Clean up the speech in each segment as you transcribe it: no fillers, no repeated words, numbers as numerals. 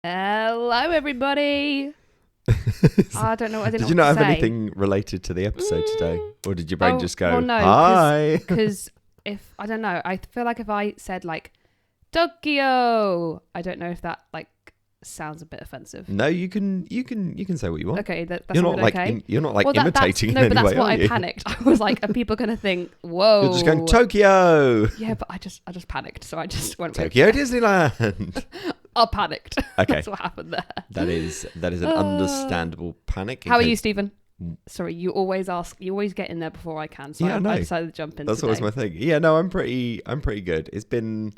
Hello, everybody. I don't know. I didn't Did you not have anything related to the episode today, or did your brain just go, well, no, "Hi"? Because if I don't know, I feel like if I said like Tokyo, I don't know if that like sounds a bit offensive. No, you can say what you want. Okay, that's you're not like okay. you're not like well, imitating in no, any but that's way, what are I you? panicked. I was like, are people gonna think, whoa? You're just going Tokyo. Yeah, but I just panicked, so I just went Tokyo Disneyland. I panicked. Okay, That's what happened there. that is an understandable panic. How are you, Stephen? Sorry, you always get in there before I can. So yeah, I decided to jump in. That's today. always my thing. Yeah, no, I'm pretty good. It's been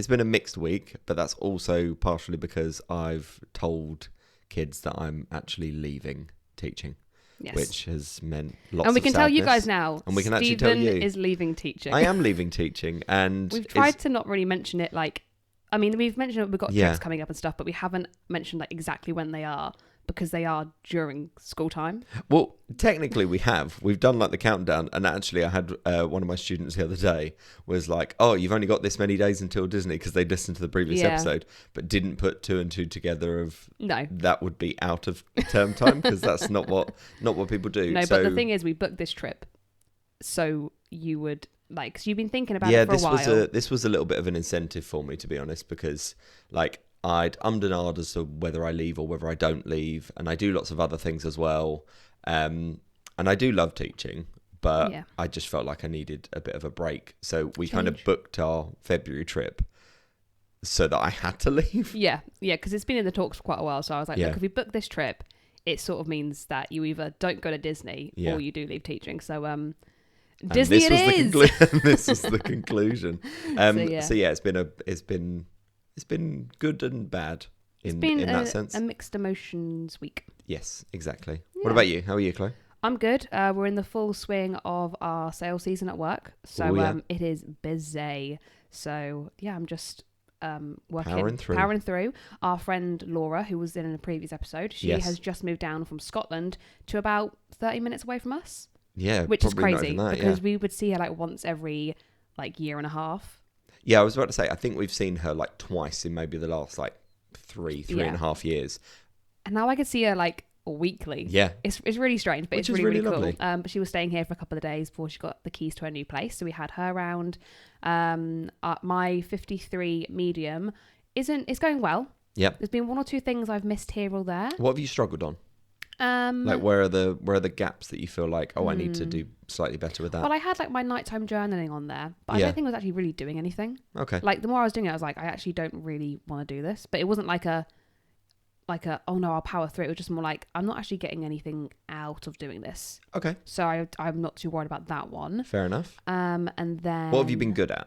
a mixed week, but that's also partially because I've told kids that I'm actually leaving teaching. Yes. Which has meant lots of And we can tell you sadness. guys now. And we can actually tell you. Stephen is leaving teaching. I am leaving teaching, and we've tried to not really mention it. Like, I mean, we've mentioned we've got trips coming up and stuff, but we haven't mentioned like exactly when they are because they are during school time. Well, technically we have. We've done like the countdown, and actually I had one of my students the other day was like, "Oh, you've only got this many days until Disney," because they listened to the previous episode, but didn't put two and two together of that would be out of term time because that's not what people do. No, but the thing is, we booked this trip so you would. Like, so you've been thinking about it for a while. This was a little bit of an incentive for me, to be honest, because like I'd ummed and ahed as to whether I leave or whether I don't leave, and I do lots of other things as well. And I do love teaching, but I just felt like I needed a bit of a break. So we kind of booked our February trip so that I had to leave. Yeah, because it's been in the talks for quite a while. So I was like, look, if we book this trip, it sort of means that you either don't go to Disney or you do leave teaching. So Disney this it was is. This was the conclusion. So it's been good and bad in that sense. A mixed emotions week. Yes, exactly. Yeah. What about you? How are you, Chloe? I'm good. We're in the full swing of our sales season at work, so it is busy. So yeah, I'm just working, powering through. Our friend Laura, who was in a previous episode, she has just moved down from Scotland to about 30 minutes away from us. Yeah, which is crazy because we would see her like once every like year and a half. Yeah, I was about to say, I think we've seen her like twice in maybe the last like three and a half years. And now I can see her like weekly. Yeah, it's really strange, but it's really cool. Lovely. But she was staying here for a couple of days before she got the keys to her new place, so we had her around. My 53 medium it's going well. Yep. There's been one or two things I've missed here or there. What have you struggled on? Like where are the gaps that you feel like, I need to do slightly better with that? Well, I had like my nighttime journaling on there, but I don't think I was actually really doing anything. Okay. Like the more I was doing it, I was like, I actually don't really want to do this. But it wasn't like a oh no, I'll power through. It was just more like I'm not actually getting anything out of doing this. Okay. So I'm not too worried about that one. Fair enough. And then what have you been good at?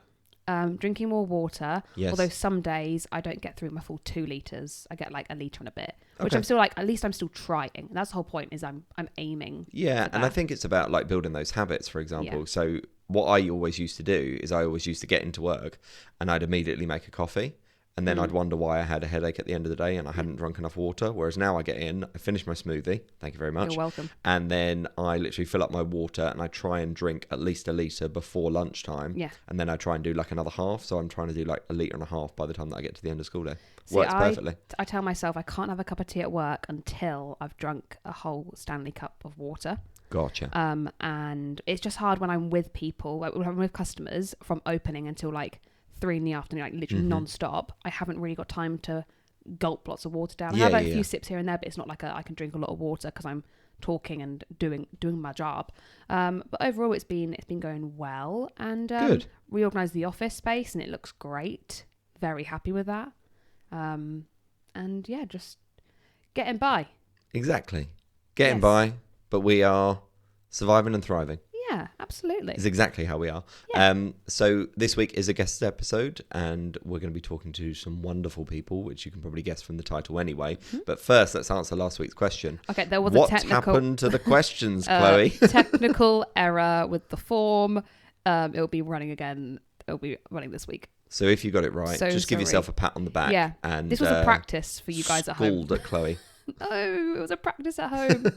Drinking more water. Yes. Although some days I don't get through my full 2 litres. I get like a litre and a bit. Which I'm still like, at least I'm still trying. And that's the whole point, is I'm aiming. Yeah, and I think it's about like building those habits, for example. Yeah. So what I always used to do is I always used to get into work and I'd immediately make a coffee. And then I'd wonder why I had a headache at the end of the day and I hadn't drunk enough water. Whereas now I get in, I finish my smoothie. Thank you very much. You're welcome. And then I literally fill up my water and I try and drink at least a litre before lunchtime. Yeah. And then I try and do like another half. So I'm trying to do like a litre and a half by the time that I get to the end of school day. Works perfectly. I tell myself I can't have a cup of tea at work until I've drunk a whole Stanley cup of water. Gotcha. And it's just hard when I'm with people, like when I'm with customers from opening until like 3 in the afternoon, like literally non-stop. I haven't really got time to gulp lots of water down. I have like a few sips here and there, but it's not like I can drink a lot of water because I'm talking and doing my job. But overall, it's been going well, and good. Reorganised the office space and it looks great. Very happy with that. And yeah, just getting by. Exactly, getting by, but we are surviving and thriving. Yeah, absolutely. It's exactly how we are. Yeah. So this week is a guest episode and we're going to be talking to some wonderful people, which you can probably guess from the title anyway. Mm-hmm. But first, let's answer last week's question. Okay, there was what a technical... What happened to the questions, Chloe? Technical error with the form. It'll be running again. It'll be running this week. So if you got it right, just give yourself a pat on the back. Yeah, and this was a practice for you guys at home. Scold at Chloe. No, it was a practice at home.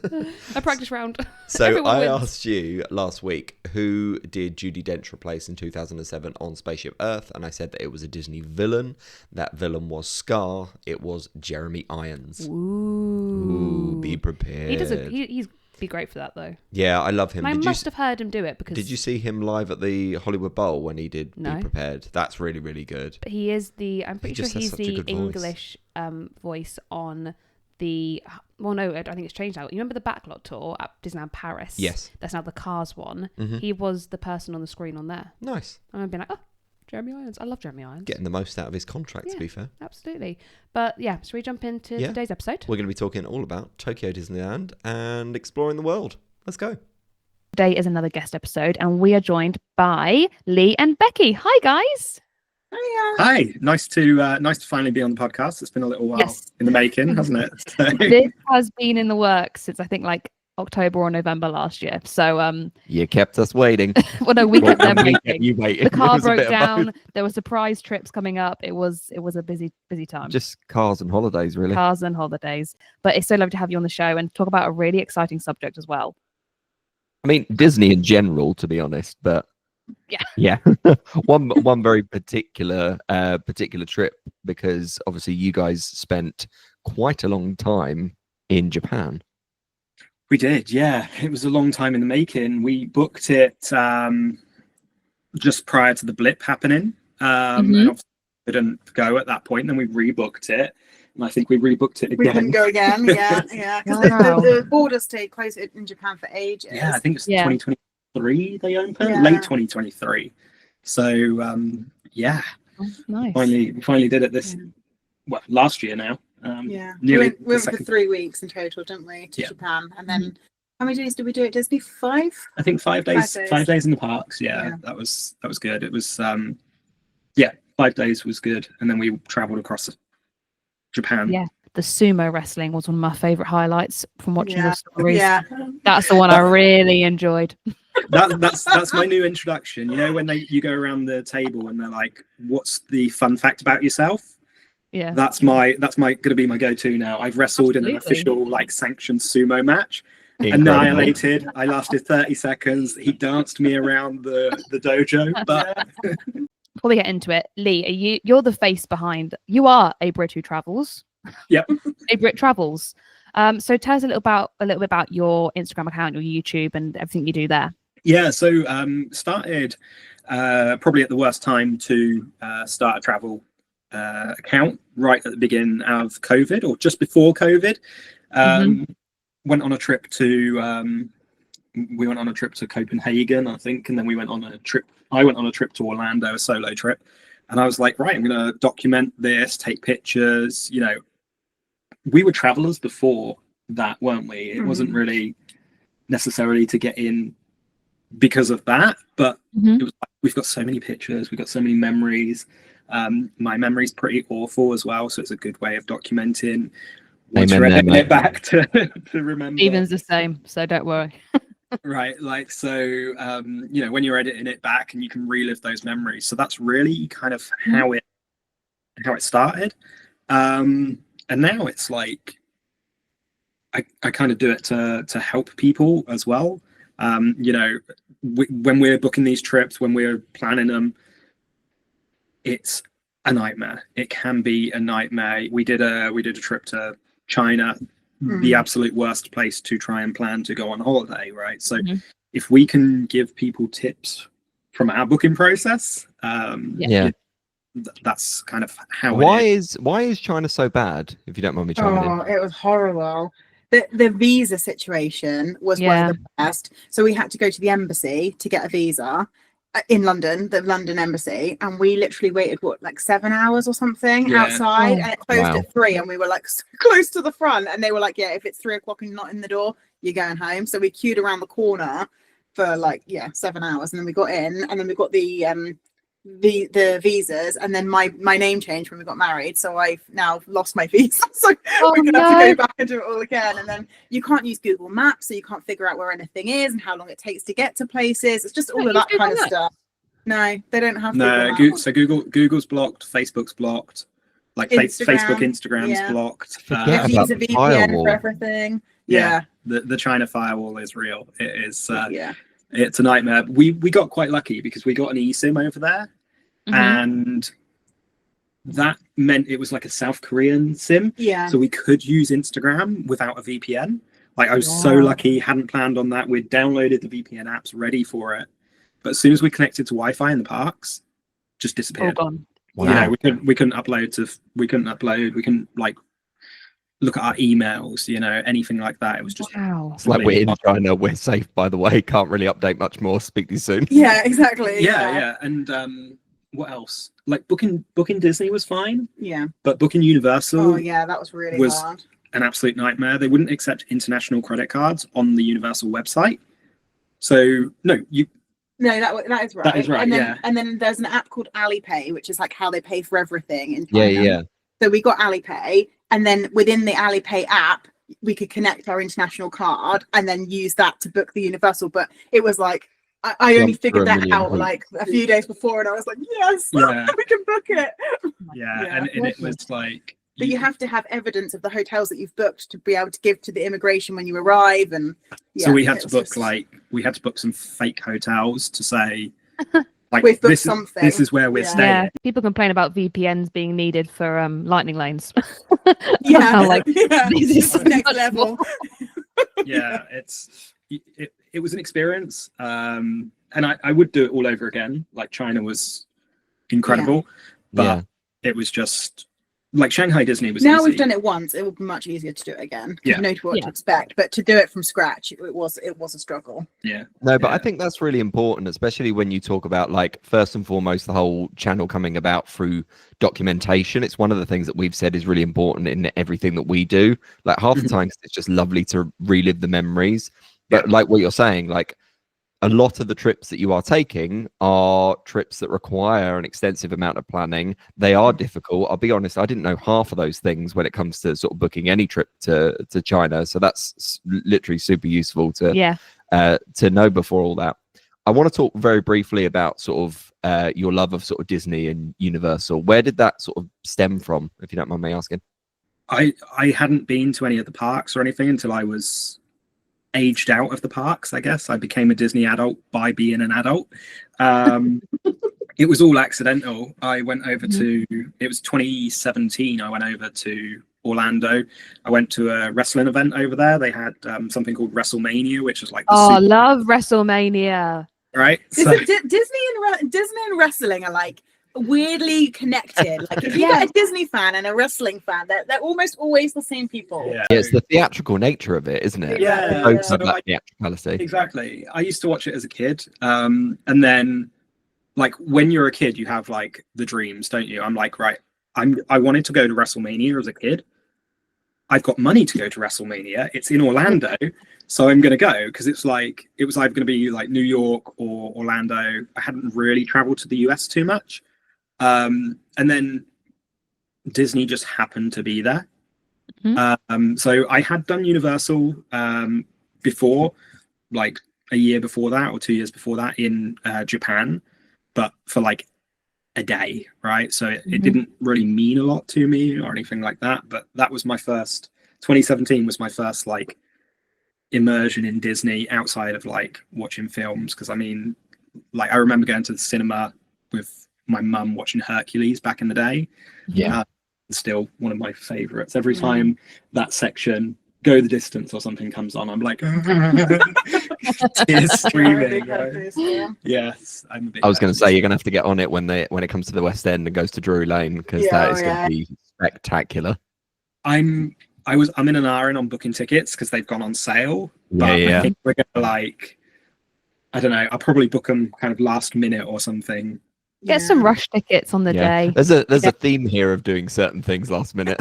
A practice round. So Everyone I wins. asked you last week, who did Judi Dench replace in 2007 on Spaceship Earth? And I said that it was a Disney villain. That villain was Scar. It was Jeremy Irons. Ooh. Be prepared. He's be great for that though. Yeah, I love him. And I must have heard him do it because. Did you see him live at the Hollywood Bowl when he did No. Be Prepared? That's really, really good. But he is I'm pretty sure he's the voice. English voice on the. Well, no, I think it's changed now. You remember the Backlot tour at Disneyland Paris? Yes. That's now the Cars one. Mm-hmm. He was the person on the screen on there. Nice. And I've been like, oh, Jeremy Irons. I love Jeremy Irons. Getting the most out of his contract, to be fair. Absolutely. But yeah, so we jump into today's episode. We're going to be talking all about Tokyo Disneyland and exploring the world. Let's go. Today is another guest episode, and we are joined by Lee and Becky. Hi, guys. Hiya. Hi. Nice to finally be on the podcast. It's been a little while in the making, hasn't it? So. This has been in the works since I think like October or November last year. So you kept us waiting. Well, no, we kept them waiting. You waiting. The car broke down. There were surprise trips coming up. It was a busy time. Just cars and holidays, really. Cars and holidays. But it's so lovely to have you on the show and talk about a really exciting subject as well. I mean, Disney in general, to be honest, but yeah, one very particular trip, because obviously you guys spent quite a long time in Japan. We did, yeah. It was a long time in the making. We booked it just prior to the blip happening. And obviously didn't go at that point. Then we rebooked it. And I think we rebooked it again. We couldn't go again, yeah. Because the border stayed closed in Japan for ages. Yeah, I think it's 2023 they opened, late 2023. So, Nice. Finally did it last year now. We went for 3 weeks in total, didn't we, to Japan? And then how many days did we do at Disney? 5? I think 5 days. 5 days in the parks. Yeah. That was good. It was 5 days was good, and then we travelled across Japan. Yeah, the sumo wrestling was one of my favourite highlights from watching your stories. Yeah, that's the one I really enjoyed. That's my new introduction. You know, when you go around the table and they're like, "What's the fun fact about yourself?" Yeah, that's my going to be my go-to now. I've wrestled in an official sanctioned sumo match. Incredible. Annihilated. I lasted 30 seconds. He danced me around the dojo. But before we get into it, Lee, you're the face behind. You are ABritTravels. Yep. ABritTravels. So tell us a little bit about your Instagram account, your YouTube, and everything you do there. Yeah. So started probably at the worst time to start a travel account, right at the beginning of COVID or just before COVID. Went on a trip to Copenhagen, I think, and then I went on a trip to Orlando, a solo trip, and I was like, right, I'm going to document this, take pictures. You know, we were travelers before that, weren't we? It wasn't really necessarily to get in because of that, but it was like, we've got so many pictures, we've got so many memories. My memory's pretty awful as well, so it's a good way of documenting. Once you're editing it back to remember. Steven's the same, so don't worry. Right, when you're editing it back and you can relive those memories. So that's really kind of how it started. And now it's like I kind of do it to help people as well. When we're booking these trips, when we're planning them, it's a nightmare. It can be a nightmare. We did a trip to China, the absolute worst place to try and plan to go on holiday, right? So if we can give people tips from our booking process, that's kind of how why is China so bad, if you don't mind me chiming in? It was horrible. The visa situation was one of the best. So we had to go to the embassy to get a visa in London, the London embassy, and we literally waited 7 hours or something outside, and it closed at 3, and we were so close to the front, and they were like, yeah, if it's 3 o'clock and you're not in the door, you're going home. So we queued around the corner for 7 hours, and then we got in, and then we got the visas, and then my name changed when we got married, so I've now lost my visa, so we're gonna have to go back and do it all again. And then you can't use Google Maps, so you can't figure out where anything is and how long it takes to get to places. It's just all of that kind of stuff. No, they don't have so Google's blocked, Facebook's blocked, Like Instagram, Facebook, Instagram's yeah. blocked. Forget Use a about the VPN firewall. for everything. Yeah. Yeah. The China firewall is real. It is. Yeah. It's a nightmare. We got quite lucky because we got an eSIM over there, and that meant it was like a South Korean SIM. Yeah. So we could use Instagram without a VPN. Like I was so lucky, hadn't planned on that. We'd downloaded the VPN apps ready for it. But as soon as we connected to Wi-Fi in the parks, just disappeared. All gone. Wow. You know, we couldn't upload. We couldn't like look at our emails, you know, anything like that. It was just Wow. It's like we're in China, we're safe, by the way. Can't really update much more. Speak to you soon. Yeah, exactly. yeah. And what else? Like booking Disney was fine, Yeah. but booking Universal Oh yeah, that was really was hard. an absolute nightmare. They wouldn't accept international credit cards on the Universal website. So no, No, that is right. That is right, And then, yeah. and then there's an app called Alipay, which is like how they pay for everything in Yeah, China. yeah. So we got Alipay, and then within the Alipay app, we could connect our international card and then use that to book the Universal. But it was like I only Jumped through figured a that million out hoops. like a few days before, and I was like, yes, Yeah. we can book it. yeah, Yeah. and it was like. But you have to have evidence of the hotels that you've booked to be able to give to the immigration when you arrive, and So we had it to was book just- some fake hotels to say like We've booked this something. This is where we're Yeah. staying. Yeah, people complain about VPNs being needed for lightning lanes. Yeah, I'm like, yeah. this is so Next much level. Yeah, it was an experience, and I would do it all over again. Like China was incredible, but Yeah. it was just like Shanghai Disney was Now easy. we've done it once, it will be much easier to do it again. 'Cause Yeah. you know what Yeah. to expect, but to do it from scratch, it was a struggle. Yeah, No, but I Yeah. think that's really important, especially when you talk about, like, first and foremost, the whole channel coming about through documentation. It's one of the things that we've said is really important in everything that we do. Like, half the time, it's just lovely to relive the memories. But like what you're saying, like, a lot of the trips that you are taking are trips that require an extensive amount of planning. They are difficult. I'll be honest, I didn't know half of those things when it comes to sort of booking any trip to China. So that's literally super useful to know before all that. I want to talk very briefly about sort of your love of sort of Disney and Universal. Where did that sort of stem from, if you don't mind me asking? I hadn't been to any of the parks or anything until I was aged out of the parks. I guess I became a Disney adult by being an adult. It was all accidental. I went over to, it was 2017. I went over to Orlando. I went to a wrestling event over there. They had something called WrestleMania, which is like the I love WrestleMania. right. Disney and wrestling are like weirdly connected. Like if you get a Disney fan and a wrestling fan, they're almost always the same people. Yeah. Yeah, it's the theatrical nature of it, isn't it? Yeah, Both so have that I- theatricality. Exactly. I used to watch it as a kid. And then like when you're a kid, you have like the dreams, don't you? I'm like, right, I wanted to go to WrestleMania as a kid. I've got money to go to WrestleMania. It's in Orlando. So I'm going to go because it was either going to be like New York or Orlando. I hadn't really traveled to the US too much. And then Disney just happened to be there. So I had done Universal before, like a year before that or 2 years before that in Japan, but for like a day, right? So it didn't really mean a lot to me or anything like that. But that was my first, 2017 was my first like immersion in Disney outside of like watching films. Because I mean, like I remember going to the cinema with my mum watching Hercules back in the day. Yeah. Still one of my favorites. Every time that section Go the Distance or something comes on, I'm like tears streaming, right? Yes, I'm a big I was fan going of to say Disney. you're going to have to get on it when it comes to the West End and goes to Drury Lane, because that is going to be spectacular. I'm in an iron on booking tickets because they've gone on sale. But I think we're gonna like, I don't know, I'll probably book them kind of last minute or something. Get some rush tickets on the day. There's a theme here of doing certain things last minute.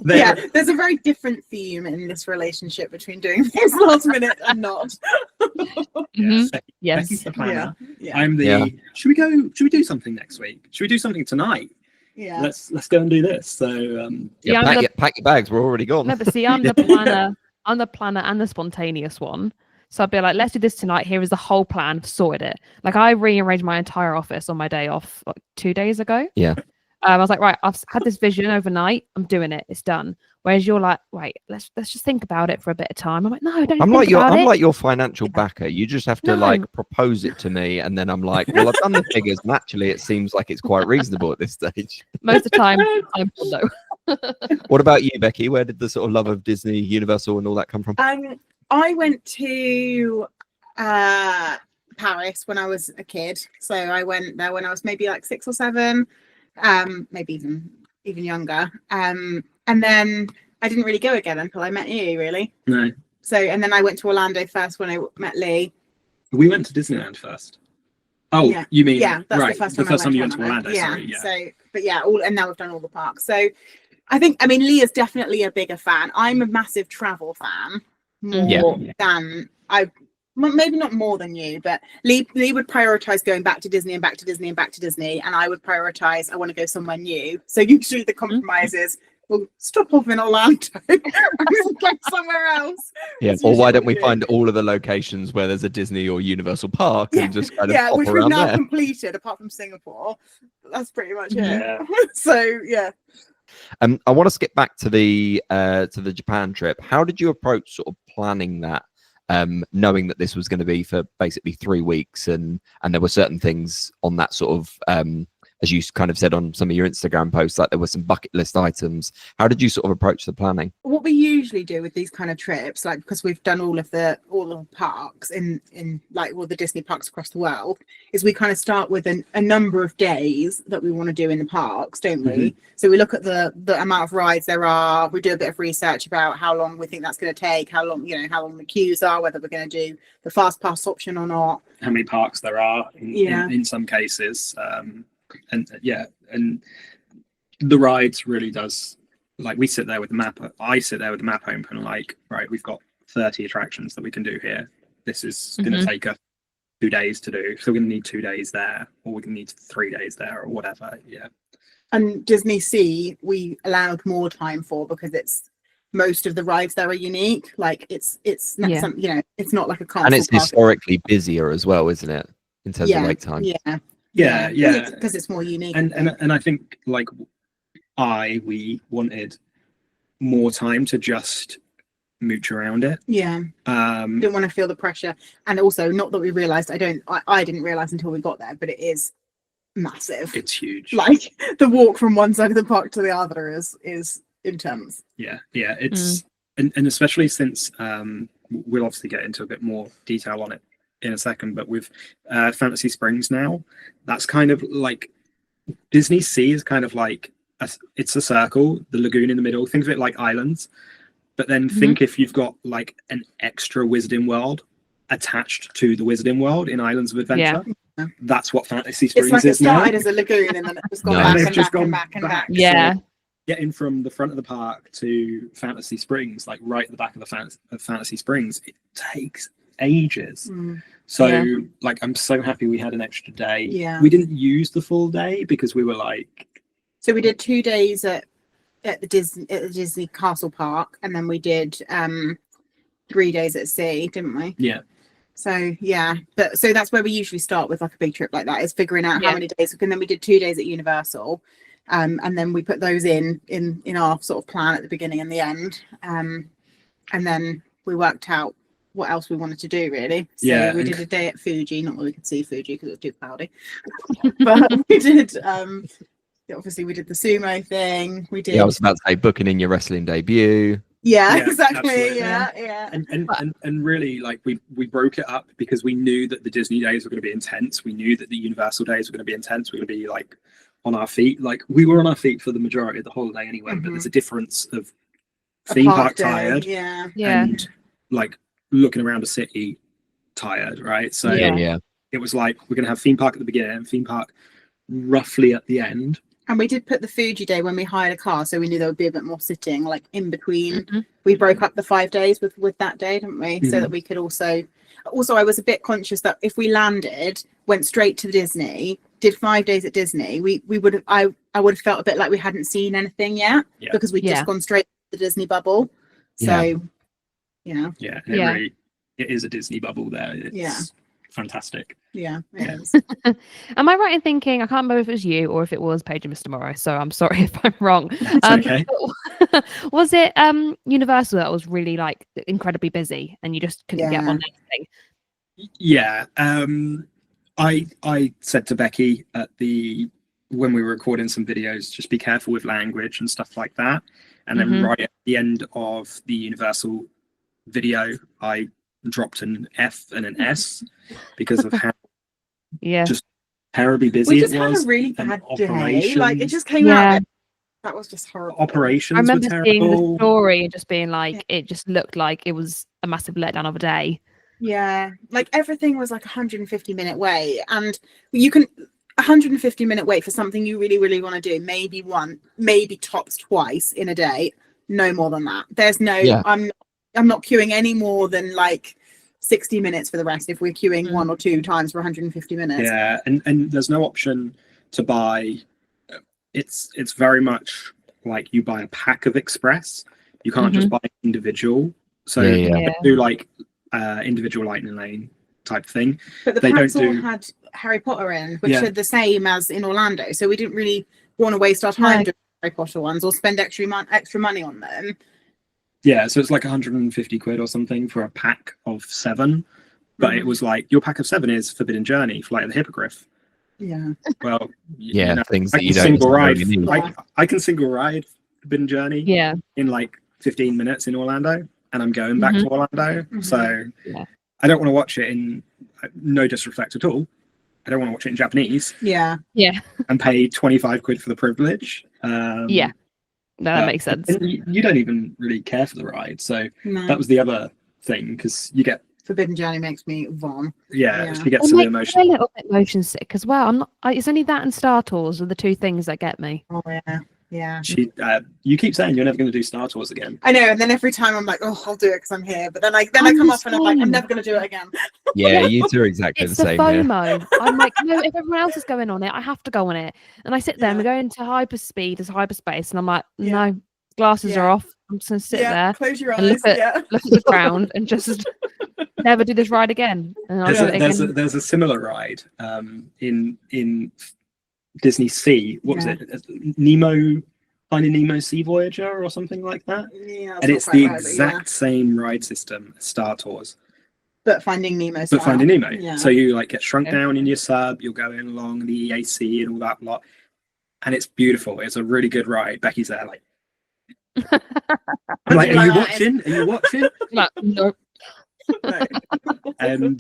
Yeah, there's a very different theme in this relationship between doing things last minute and not. Yes. Becky's the planner. Yeah. I'm the. Should we do something next week? Should we do something tonight? Yeah. Let's go and do this. So Yeah, pack your bags. We're already gone. No, but see, I'm the planner. I'm the planner and the spontaneous one. So I'd be like, let's do this tonight. Here is the whole plan. Sorted it. Like I rearranged my entire office on my day off like 2 days ago. Yeah. I was like, right, I've had this vision overnight. I'm doing it. It's done. Whereas you're like, wait, let's just think about it for a bit of time. I'm like, no, don't. I'm think like your about I'm it. like your financial backer. You just have to No. like propose it to me, and then I'm like, well, I've done the figures, and actually, it seems like it's quite reasonable at this stage. Most of the time, I'm no. What about you, Becky? Where did the sort of love of Disney, Universal, and all that come from? I went to Paris when I was a kid, so I went there when I was maybe like 6 or 7, maybe even younger. And then I didn't really go again until I met you, really. No. So, and then I went to Orlando first when I met Lee. We went to Disneyland first. Oh, Yeah. you mean Yeah, that's right? the first time you went to Orlando. Yeah. Sorry, yeah. So, but yeah, and now we've done all the parks. So, I mean, Lee is definitely a bigger fan. I'm a massive travel fan, more than maybe not more than you, but Lee would prioritize going back to Disney and back to Disney and back to Disney, and I would prioritize I want to go somewhere new. So usually the compromise is, well, stop off in Orlando and go somewhere else. Yeah, or why don't we find all of the locations where there's a Disney or Universal park and just kind of pop which around we've now there? completed apart from Singapore. That's pretty much it. Yeah. So yeah. I want to skip back to the Japan trip. How did you approach sort of planning that, knowing that this was going to be for basically 3 weeks, and there were certain things on that sort of, as you kind of said on some of your Instagram posts, like there were some bucket list items. How did you sort of approach the planning? What we usually do with these kind of trips, like because we've done all of the parks in like all the Disney parks across the world, is we kind of start with a number of days that we want to do in the parks, don't we? Mm-hmm. So we look at the amount of rides there are. We do a bit of research about how long we think that's going to take, how long the queues are, whether we're going to do the fast pass option or not. How many parks there are in some cases. And the rides really does, like, we sit there with the map. I sit there with the map open, like, right, we've got 30 attractions that we can do here. This is going to take us 2 days to do, so we're going to need 2 days there, or we're going to need 3 days there, or whatever. Yeah. And Disney Sea we allowed more time for, because it's most of the rides there are unique. Like it's not some, it's not like a castle and it's park. Historically busier as well, isn't it, in terms of wait time? Yeah, Yeah. Because it's more unique. And I think, like, we wanted more time to just mooch around it. Yeah. Didn't want to feel the pressure. And also, not that we realized, I didn't realize until we got there, but it is massive. It's huge. Like the walk from one side of the park to the other is intense. Yeah. It's and especially since we'll obviously get into a bit more detail on it in a second, but with Fantasy Springs now, that's kind of like Disney Sea is kind of like it's a circle, the lagoon in the middle. Think of it like islands, but then think if you've got like an extra Wizarding World attached to the Wizarding World in Islands of Adventure. Yeah. That's what Fantasy Springs is now. It started as a lagoon and then it's gone back and back. Yeah. So getting from the front of the park to Fantasy Springs, like right at the back of the Fantasy Springs, it takes ages. So like I'm so happy we had an extra day. We didn't use the full day because we were like, so we did 2 days at the Disney Castle Park, and then we did 3 days at sea, didn't we? So but so that's where we usually start with like a big trip like that, is figuring out how many days, and then we did 2 days at Universal, and then we put those in our sort of plan at the beginning and the end, and then we worked out what else we wanted to do, really. So we did a day at Fuji, not that we could see Fuji because it was too cloudy, but we did obviously we did the sumo thing, we did I was about to say booking in your wrestling debut. Exactly. And really, like, we broke it up because we knew that the Disney days were going to be intense. We knew that the Universal days were going to be intense. We were going to be like on our feet. Like we were on our feet for the majority of the holiday anyway, but there's a difference of theme park tired and like looking around a city tired, right? So it was like we're going to have theme park at the beginning and theme park roughly at the end. And we did put the Fuji day when we hired a car, so we knew there would be a bit more sitting, like in between. We broke up the 5 days with that day, didn't we? So that we could also I was a bit conscious that if we landed, went straight to Disney, did 5 days at Disney, I would have felt a bit like we hadn't seen anything yet because we'd just gone straight to the Disney bubble. So it is a Disney bubble there. fantastic. Yeah, it is. Am I right in thinking, I can't remember if it was you or if it was Paige and Mr. Morrow, so I'm sorry if I'm wrong. That's okay. Was it Universal that was really like incredibly busy and you just couldn't get on anything? Yeah. I said to Becky when we were recording some videos, just be careful with language and stuff like that. And then right at the end of the Universal video, I dropped an F and an S because of how just terribly busy we just it was. had a really bad day. Like, it just came out. That was just horrible. Operations I remember were terrible. seeing the story and just being like, it just looked like it was a massive letdown of a day. Yeah, like everything was like 150-minute wait, and you can 150-minute wait for something you really, really want to do. Maybe tops twice in a day. No more than that. There's no. Yeah. I'm not queuing any more than like 60 minutes for the rest. If we're queuing 1 or 2 times for 150 minutes. Yeah, and there's no option to buy. It's very much like you buy a pack of express. You can't just buy individual. So they do like individual lightning lane type thing. But the packs all had Harry Potter in, which are the same as in Orlando. So we didn't really want to waste our time doing Harry Potter ones or spend extra money on them. Yeah, so it's like 150 quid or something for a pack of 7. But it was like, your pack of 7 is Forbidden Journey, Flight of the Hippogriff. Yeah. Well, things that you don't single ride. I can single ride Forbidden Journey in like 15 minutes in Orlando, and I'm going back to Orlando. So I don't want to watch it in, no disrespect at all, I don't want to watch it in Japanese. Yeah. And pay 25 quid for the privilege. No, that makes sense. You don't even really care for the ride. So that was the other thing, because you get Forbidden Journey makes me vom. Yeah. She gets some emotion. A little bit motion sick as well. It's only that and Star Tours are the 2 things that get me. Oh yeah. You keep saying you're never going to do Star Tours again. I know, and then every time I'm like, oh, I'll do it because I'm here. But then I come up and I'm like, I'm never going to do it again. Yeah, you two are exactly the same. It's the FOMO. I'm like, no, if everyone else is going on it, I have to go on it. And I sit there and we go into hyperspeed as hyperspace, and I'm like, no, glasses are off. I'm just going to sit there, close your eyes, and look at the ground, and just never do this ride again. And there's a similar ride in Disney Sea. What was it? Finding Nemo Sea Voyager or something like that. Yeah, and it's the exact same ride system as Star Tours. But Finding Nemo. But Finding Nemo. Yeah. So you like get shrunk down in your sub, you're going along the EAC and all that lot. And it's beautiful. It's a really good ride. Becky's there like, I'm like, are you watching? Are you watching? No. And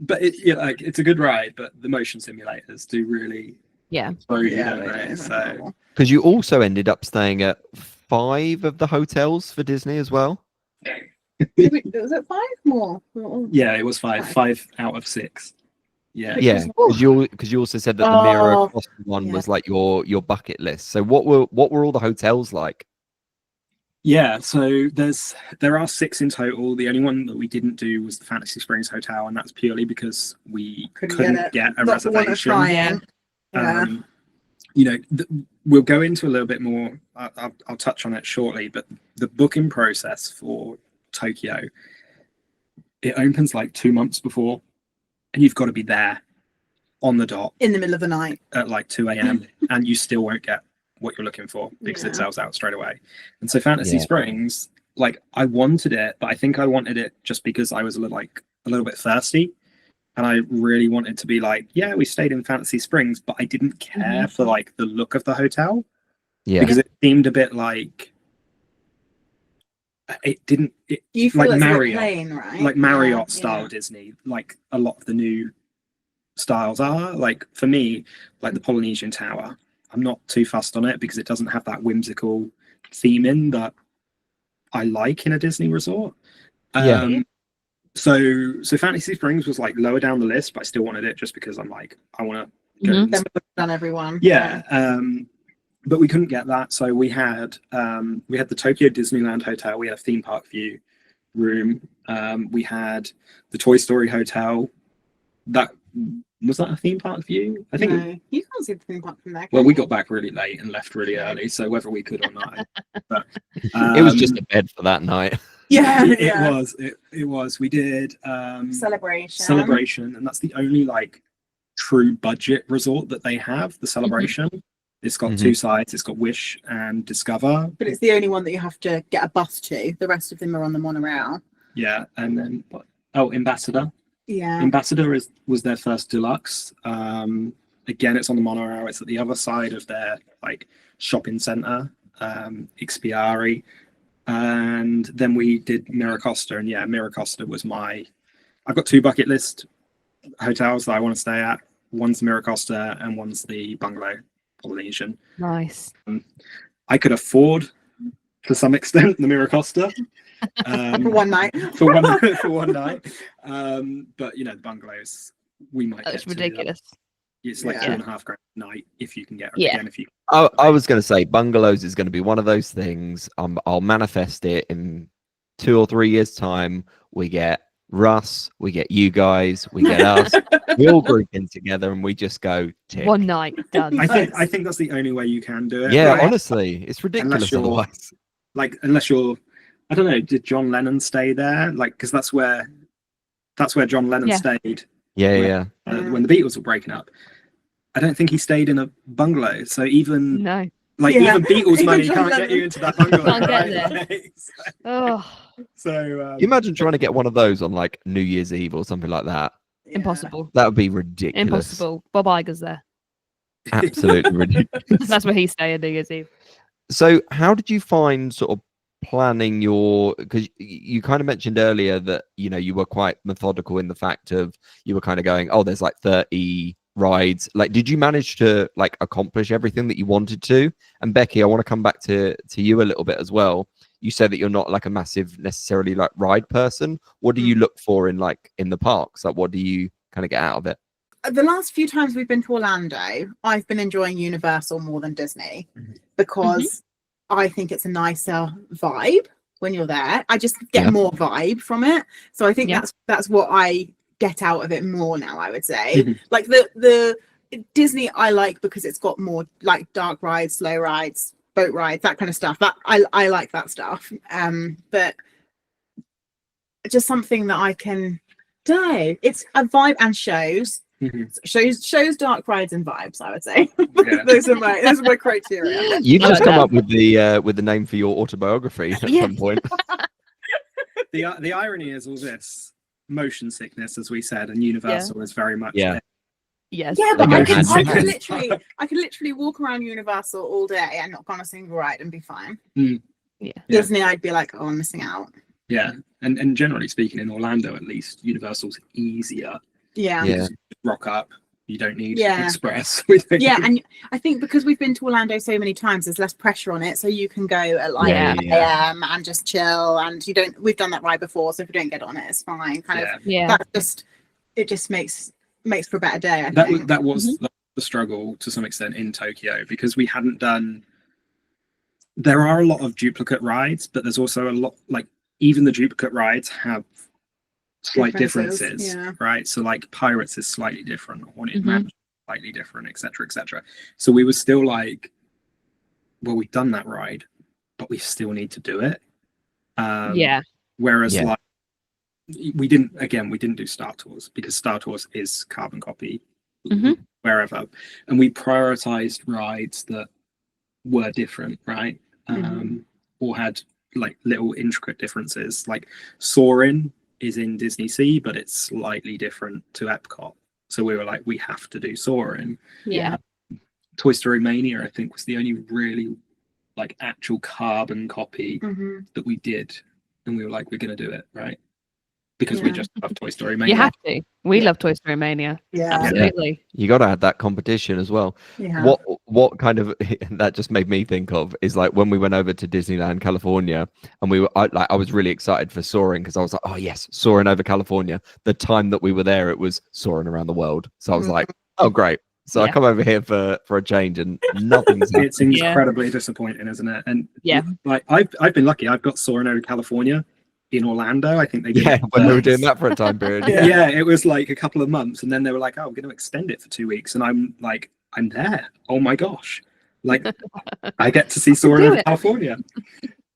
but it's a good ride, but the motion simulators do really so because you also ended up staying at 5 of the hotels for Disney as well. Was it 5 more? Yeah, it was 5 out of 6. Yeah, because you also said that the Mirror Costa one was like your bucket list. So what were all the hotels like? Yeah, so there are 6 in total. The only one that we didn't do was the Fantasy Springs Hotel, and that's purely because we couldn't get a reservation. We'll go into a little bit more. I'll touch on it shortly, but the booking process for Tokyo, it opens like 2 months before, and you've got to be there on the dot in the middle of the night at like 2 a.m. and you still won't get what you're looking for because it sells out straight away. And so Fantasy Springs, like I wanted it, but I think I wanted it just because I was a little bit thirsty, and I really wanted to be like, yeah, we stayed in Fantasy Springs, but I didn't care for like the look of the hotel, because it seemed a bit like you feel like Marriott, plain, right? Like Marriott style Disney, like a lot of the new styles are. Like for me, like the Polynesian Tower, I'm not too fussed on it because it doesn't have that whimsical theming that I like in a Disney resort. So Fantasy Springs was like lower down the list, but I still wanted it just because I'm like, I want to go. Then we've done everyone. But we couldn't get that, so we had the Tokyo Disneyland Hotel. We had a theme park view room. We had the Toy Story Hotel. Was that a theme park view? I think you can't see the theme park from there. Well, we got back really late and left really early, so whether we could or not. But it was just a bed for that night. Yeah, It was. We did Celebration, and that's the only like true budget resort that they have. The Celebration. It's got two sides. It's got Wish and Discover. but it's the only one that you have to get a bus to. The rest of them are on the monorail. Yeah, and then Ambassador. Yeah. Ambassador was their first deluxe. Again, it's on the monorail. It's at the other side of their like shopping center, Expiari. And then we did Miracosta, and yeah, Miracosta was I've got 2 bucket list hotels that I want to stay at. One's Miracosta and one's the Bungalow Polynesian. Nice. I could afford, to some extent, the Miracosta. For one night. for one night. But you know, the bungalows we might. That's ridiculous. It's like $2.5 a night if you can get. Yeah. Again, if you. I was going to say bungalows is going to be one of those things. I'll manifest it in 2 or 3 years' time. We get Russ, we get you guys, we get us. We all group in together and we just go tick. One night done. I think that's the only way you can do it. Yeah, right? honestly, it's ridiculous otherwise. Like unless you're, I don't know. Did John Lennon stay there? Like because that's where John Lennon stayed. Yeah. When the Beatles were breaking up. I don't think he stayed in a bungalow. So even even Beatles money can't get you into that bungalow. Can't get right? there. Oh, So You imagine trying to get one of those on like New Year's Eve or something like that. impossible. That would be ridiculous. Impossible. Bob Iger's there. Absolutely ridiculous. That's where he's staying New Year's Eve. So how did you find sort of planning your, because you kind of mentioned earlier that, you know, you were quite methodical in the fact of you were kind of going, oh, there's like 30 rides. Like, did you manage to like accomplish everything that you wanted to? And Becky, I want to come back to you a little bit as well. You said that you're not like a massive necessarily like ride person. What do you look for in the parks? Like, what do you kind of get out of it? The last few times we've been to Orlando, I've been enjoying Universal more than Disney because I think it's a nicer vibe when you're there. I just get more vibe from it. So I think that's what I get out of it more now, I would say. Like the Disney I like because it's got more like dark rides, slow rides, boat rides, that kind of stuff. That I like that stuff. But just something that I can do. It's a vibe and shows. Shows, dark rides, and vibes. I would say those are my criteria. You just come up with the name for your autobiography at some point. The irony is all this motion sickness, as we said, and Universal is very much Yes. Yeah, but I could Motion literally walk around Universal all day and not go on a single ride and be fine. Yeah. Disney, I'd be like, oh, I'm missing out. Yeah, and generally speaking, in Orlando at least, Universal's easier. Yeah. You just rock up. You don't need Yeah. express. And I think because we've been to Orlando so many times, there's less pressure on it, so you can go at like 8 a.m. and just chill. And you don't. We've done that ride before, so if you don't get on it, it's fine. It just makes for a better day. I think that was the struggle to some extent in Tokyo because we hadn't done. There are a lot of duplicate rides, but there's also a lot like even the duplicate rides have slight differences, right? So like Pirates is slightly different, Haunted Mansion is slightly different, etc. So we were still like, well, we've done that ride, but we still need to do it. Whereas like we didn't do Star Tours because Star Tours is carbon copy wherever, and we prioritized rides that were different, right? Or had like little intricate differences. Like Soarin' is in Disney Sea, but it's slightly different to Epcot. So we were like, we have to do Soarin'. Toy Story Mania, I think, was the only really like actual carbon copy that we did, and we were like, we're gonna do it, right? Because we just love Toy Story Mania. You have to. We love Toy Story Mania. Absolutely. You got to add that competition as well. What kind of that just made me think of is like when we went over to Disneyland California and I was really excited for Soaring because I was like, oh yes, Soaring over California. The time that we were there, it was Soaring around the world. So I was like, oh great. So I come over here for a change and nothing's happening. It's incredibly disappointing, isn't it? And like I've been lucky. I've got Soaring over California in Orlando. I think they did when they were doing that for a time period. It was like a couple of months, and then they were like, oh, we're going to extend it for 2 weeks, and I'm like, I'm there. Oh my gosh, like I get to see Soarin' over California.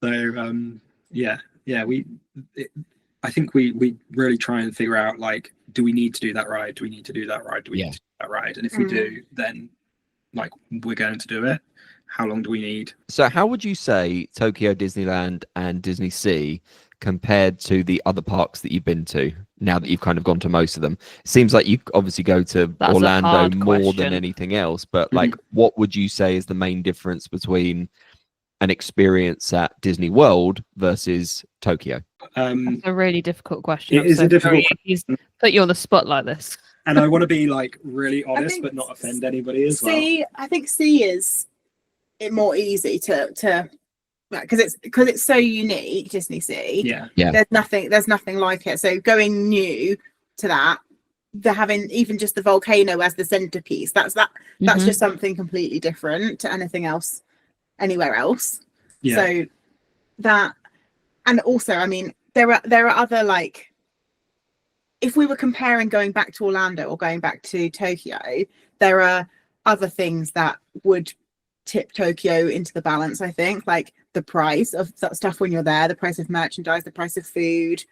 So we I think we really try and figure out, like, do we need to do that ride? Do we need to do that ride? Do we need to do that ride? And if we do, then like we're going to do it. How long do we need? So how would you say Tokyo Disneyland and Disney Sea compared to the other parks that you've been to, now that you've kind of gone to most of them? It seems like you obviously go to That's a Orlando hard more question. than anything else, but like what would you say is the main difference between an experience at Disney World versus Tokyo? That's a really difficult question. It is a difficult He's put you on the spot like this. And I want to be like really honest, think but not offend anybody as well. I think C is it more easy to because it's so unique, Disney Sea. Yeah. There's nothing like it. So going new to that, they're having even just the volcano as the centerpiece. That's just something completely different to anything else anywhere else. Yeah. So that, and also, I mean, there are other, like, if we were comparing going back to Orlando or going back to Tokyo, there are other things that would tip Tokyo into the balance, I think, like the price of that stuff when you're there, the price of merchandise, the price of food,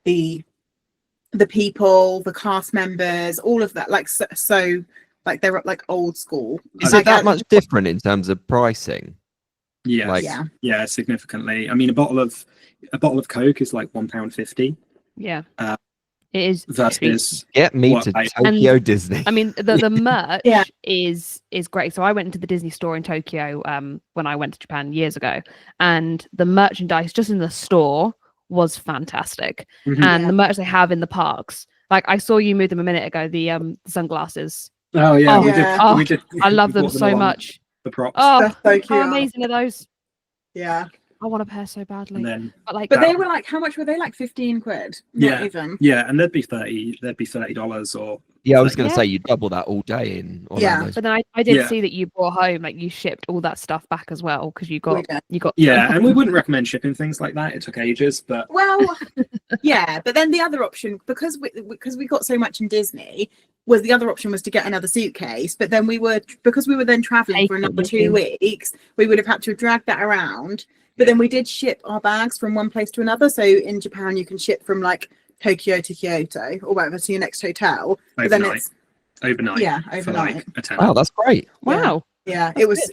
the people, the cast members, all of that, like so like they're like old school. Is like, it that much different in terms of pricing? Yeah. Like, yeah, significantly. I mean, a bottle of Coke is like £1.50. Yeah. It is versus get me to Tokyo Disney. I mean, the merch Yeah. is great. So I went into the Disney store in Tokyo when I went to Japan years ago, and the merchandise just in the store was fantastic. And the merch they have in the parks, like I saw you move them a minute ago, the sunglasses. Oh yeah, Oh, we did. I love them bought so on much. The props. Oh, They're so cute. how amazing are those? Yeah. I want a pair so badly. And then, But they were like, how much were they? Like 15 quid? Not even. Yeah, and there'd be $30 or I was going to say you double that all day in Orlando. Yeah, but then I did see that you brought home, like you shipped all that stuff back as well, because you got yeah, and we wouldn't recommend shipping things like that. It took ages, but well, yeah, but then the other option, because we got so much in Disney, was the other option was to get another suitcase. But then because we were then traveling for another 2 weeks, we would have had to drag that around. But then we did ship our bags from one place to another. So in Japan, you can ship from like Tokyo to Kyoto or whatever to your next hotel. But then it's overnight. Yeah, For overnight. like a tenner. Wow, that's great. Wow. Yeah, it was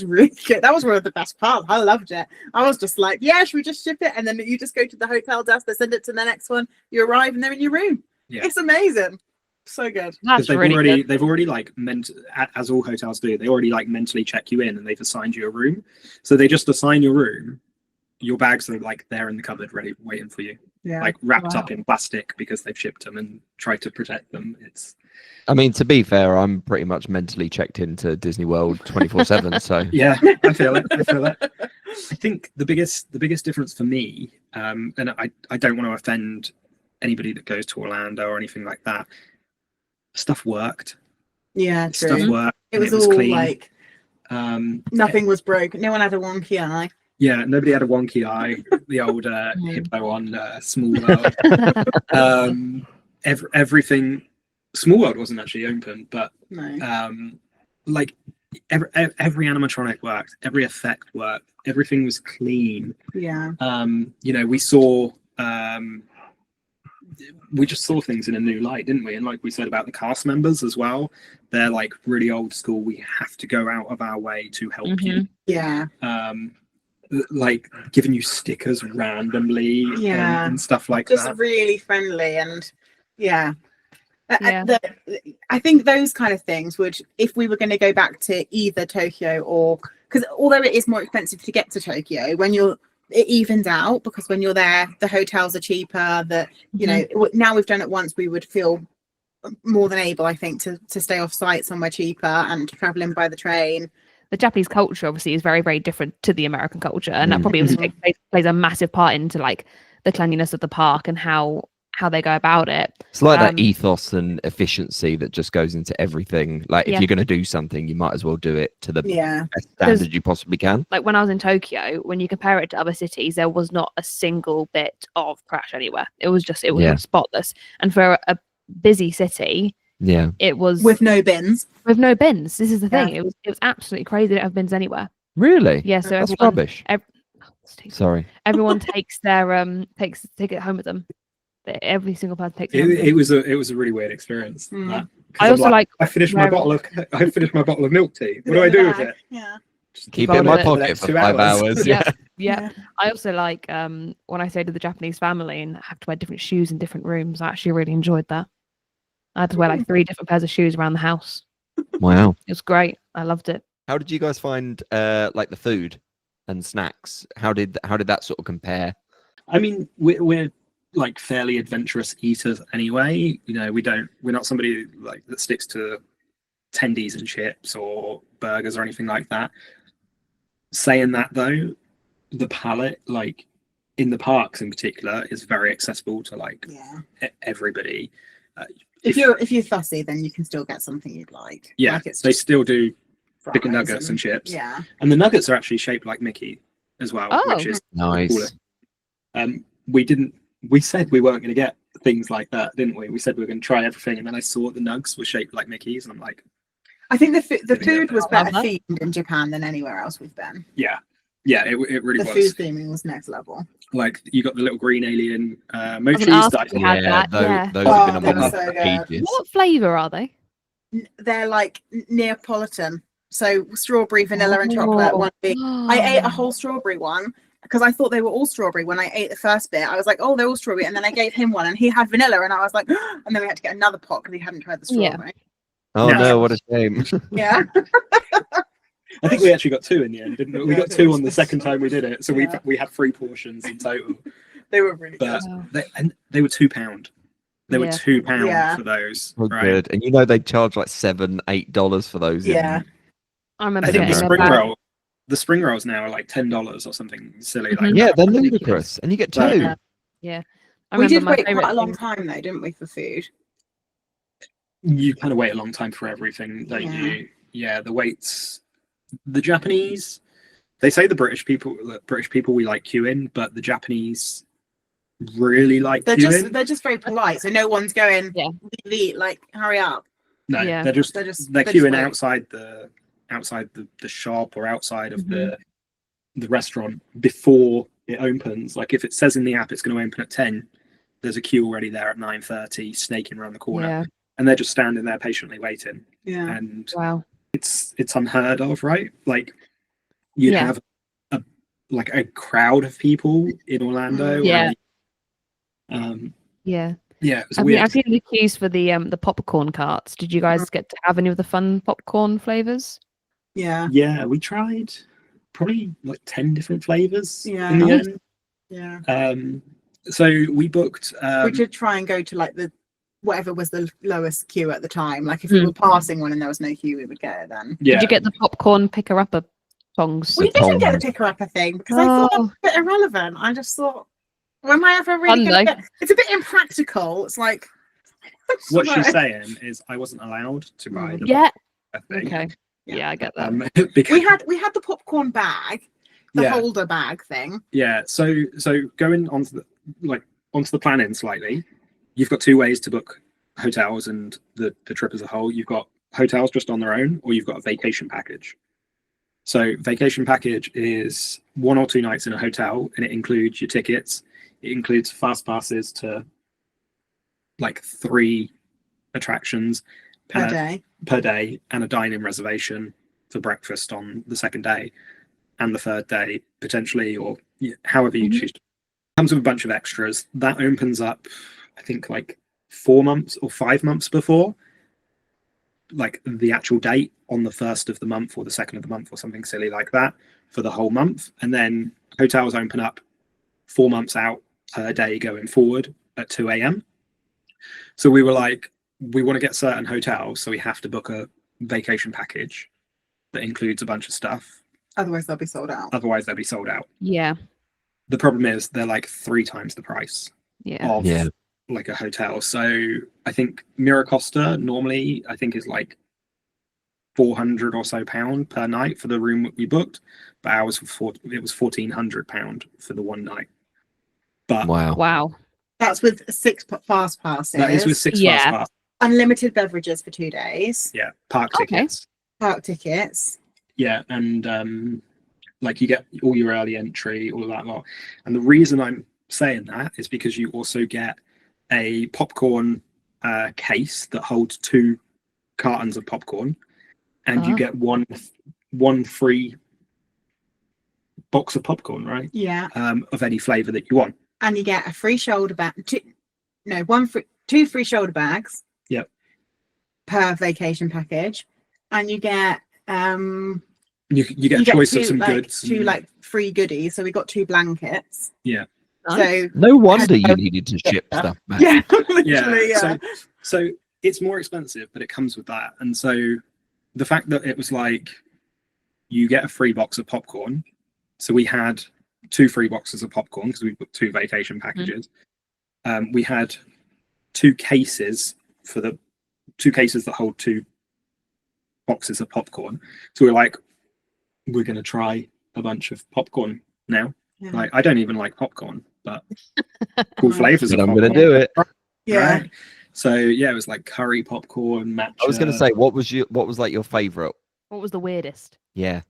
really good. That was one of the best parts. I loved it. I was just like, yeah, should we just ship it? And then you just go to the hotel desk, they send it to the next one, you arrive and they're in your room. Yeah. It's amazing. So good. That's they've really already good. they've already like as all hotels do, they already like mentally check you in and they've assigned you a room. So they just assign your room, your bags are like there in the cupboard ready waiting for you. Yeah. Like wrapped up in plastic because they've shipped them and tried to protect them. I mean, to be fair, I'm pretty much mentally checked into Disney World 24/7. So yeah, I feel it. I think the biggest difference for me, and I don't want to offend anybody that goes to Orlando or anything like that. Stuff worked. Yeah, true. Stuff worked. It was all clean. like nothing was broken. No one had a wonky eye. Yeah, nobody had a wonky eye. The old hippo on Small World. Everything. Small World wasn't actually open, but No. like every animatronic worked, every effect worked, everything was clean. Yeah. We saw. We just saw things in a new light, didn't we? And like we said about the cast members as well, they're like really old school. We have to go out of our way to help you. Yeah. Like giving you stickers randomly and stuff like just that. really friendly and I think those kind of things would, if we were going to go back to either Tokyo or, because although it is more expensive to get to Tokyo, it evens out, because when you're there the hotels are cheaper, that now we've done it once, we would feel more than able, I think, to stay off site somewhere cheaper and traveling by the train. The Japanese culture obviously is very, very different to the American culture, and that probably also plays a massive part into like the cleanliness of the park and how they go about it. It's like that ethos and efficiency that just goes into everything. Like if you're going to do something, you might as well do it to the best standard you possibly can. Like when I was in Tokyo, when you compare it to other cities, there was not a single bit of trash anywhere. It was spotless. And for a busy city, it was with no bins. This is the thing. It was absolutely crazy. They don't have bins anywhere. Really? Yeah. So that's rubbish. Sorry. Everyone takes takes the ticket home with them. Every single person takes it. It was a really weird experience. That. I also I finished my bottle of milk tea. What do I do with it? Yeah. Keep it in my fold it. pocket for 5 hours. Yeah. I also like when I stayed with the Japanese family and have to wear different shoes in different rooms. I actually really enjoyed that. I had to wear like 3 different pairs of shoes around the house. Wow. It was great. I loved it. How did you guys find like the food and snacks? How did that sort of compare? I mean, we're like fairly adventurous eaters anyway. You know, we're not somebody like that sticks to tendies and chips or burgers or anything like that. Saying that though, the palate, like in the parks in particular, is very accessible to like everybody. If you're fussy, then you can still get something you'd like. Yeah, like they still do fries chicken nuggets and chips. Yeah, and the nuggets are actually shaped like Mickey as well, which is nice. Cooler. We said we weren't going to get things like that, didn't we? We said we were going to try everything, and then I saw the nugs were shaped like Mickey's, and I'm like, I think the food was better themed in Japan than anywhere else we've been. Yeah, it really was. The food theming was next level. Like you got the little green alien mochis that those have been on so pages. What flavour are they? They're like Neapolitan, so strawberry, vanilla, and chocolate. One big. I ate a whole strawberry one because I thought they were all strawberry. When I ate the first bit, I was like, "Oh, they're all strawberry," and then I gave him one, and he had vanilla, and I was like, and then we had to get another pot because he hadn't tried the strawberry. Oh no, what a shame. Yeah. I think we actually got 2 in the end, didn't we? We got 2 on the second time we did it, so we had 3 portions in total. They were really good. But They were £2. They were £2 for those. Oh, right? good. And you know they charge like $7-8 for those. Yeah. I remember. I think the spring rolls now are like $10 or something silly. Like yeah, they're ludicrous, and you get 2. Yeah. We did wait quite a long time though, didn't we, for food? You kind of wait a long time for everything, don't you? Yeah, the waits. The Japanese, they say the British people we like queuing, but the Japanese really like queuing. They're just very polite, so no one's going, really, like, hurry up. No, they're queuing outside the shop or outside of the restaurant before it opens. Like if it says in the app it's going to open at 10, there's a queue already there at 9:30, snaking around the corner, and they're just standing there patiently waiting. Yeah, and it's unheard of, right? Like you'd have a crowd of people in Orlando. It was weird. I've seen the queues for the popcorn carts. Did you guys get to have any of the fun popcorn flavors? Yeah, we tried probably like 10 different flavors in the end. So we booked we did try and go to like the whatever was the lowest queue at the time. Like if we were passing one and there was no queue, we would get it then. Did you get the popcorn picker-upper tongs? We didn't get the picker-upper thing because I thought it was a bit irrelevant. I just thought, when am I ever really going to get... It's a bit impractical. It's like... What she's saying is I wasn't allowed to buy the thing. Okay. Yeah, I get that. We had the popcorn bag, the holder bag thing. Yeah, so going onto the planning slightly, you've got 2 ways to book hotels and the trip as a whole. You've got hotels just on their own, or you've got a vacation package. So vacation package is 1 or 2 nights in a hotel, and it includes your tickets. It includes fast passes to like 3 attractions per day, and a dine-in reservation for breakfast on the second day and the third day potentially, or however you choose. Comes with a bunch of extras. That opens up, I think, like 4 months or 5 months before, like the actual date on the 1st of the month or the 2nd of the month or something silly like that for the whole month. And then hotels open up 4 months out per day going forward at 2 a.m. So we were like, we want to get certain hotels, so we have to book a vacation package that includes a bunch of stuff. Otherwise they'll be sold out. Yeah. The problem is they're like 3 times the price of like a hotel. So I think Miracosta normally I think is like £400 or so per night for the room that we booked, but ours it was £1,400 for the one night. But wow, that's with 6 fast passes. That is with 6 fast passes. Unlimited beverages for 2 days. Yeah, park tickets. Park tickets. Yeah, and like you get all your early entry, all of that lot. And the reason I'm saying that is because you also get a popcorn case that holds 2 cartons of popcorn, and you get one free box of popcorn, right? Yeah. Of any flavor that you want. And you get a free shoulder bag. 2 free shoulder bags. Yep. Per vacation package, and you get you get a choice of some like, goods, 2 like free goodies. So we got 2 blankets. Yeah. So no wonder you needed to ship stuff back. Yeah, literally, yeah. So it's more expensive, but it comes with that. And so the fact that it was like you get a free box of popcorn. So we had 2 free boxes of popcorn because we booked 2 vacation packages. We had 2 cases for the 2 cases that hold 2 boxes of popcorn. So we're like, we're going to try a bunch of popcorn now. Yeah. Like, I don't even like popcorn, but cool flavors. But of I'm popcorn. going to do it. Yeah. Right? So yeah, it was like curry popcorn, matcha. I was going to say, what was like your favorite? What was the weirdest? Yeah.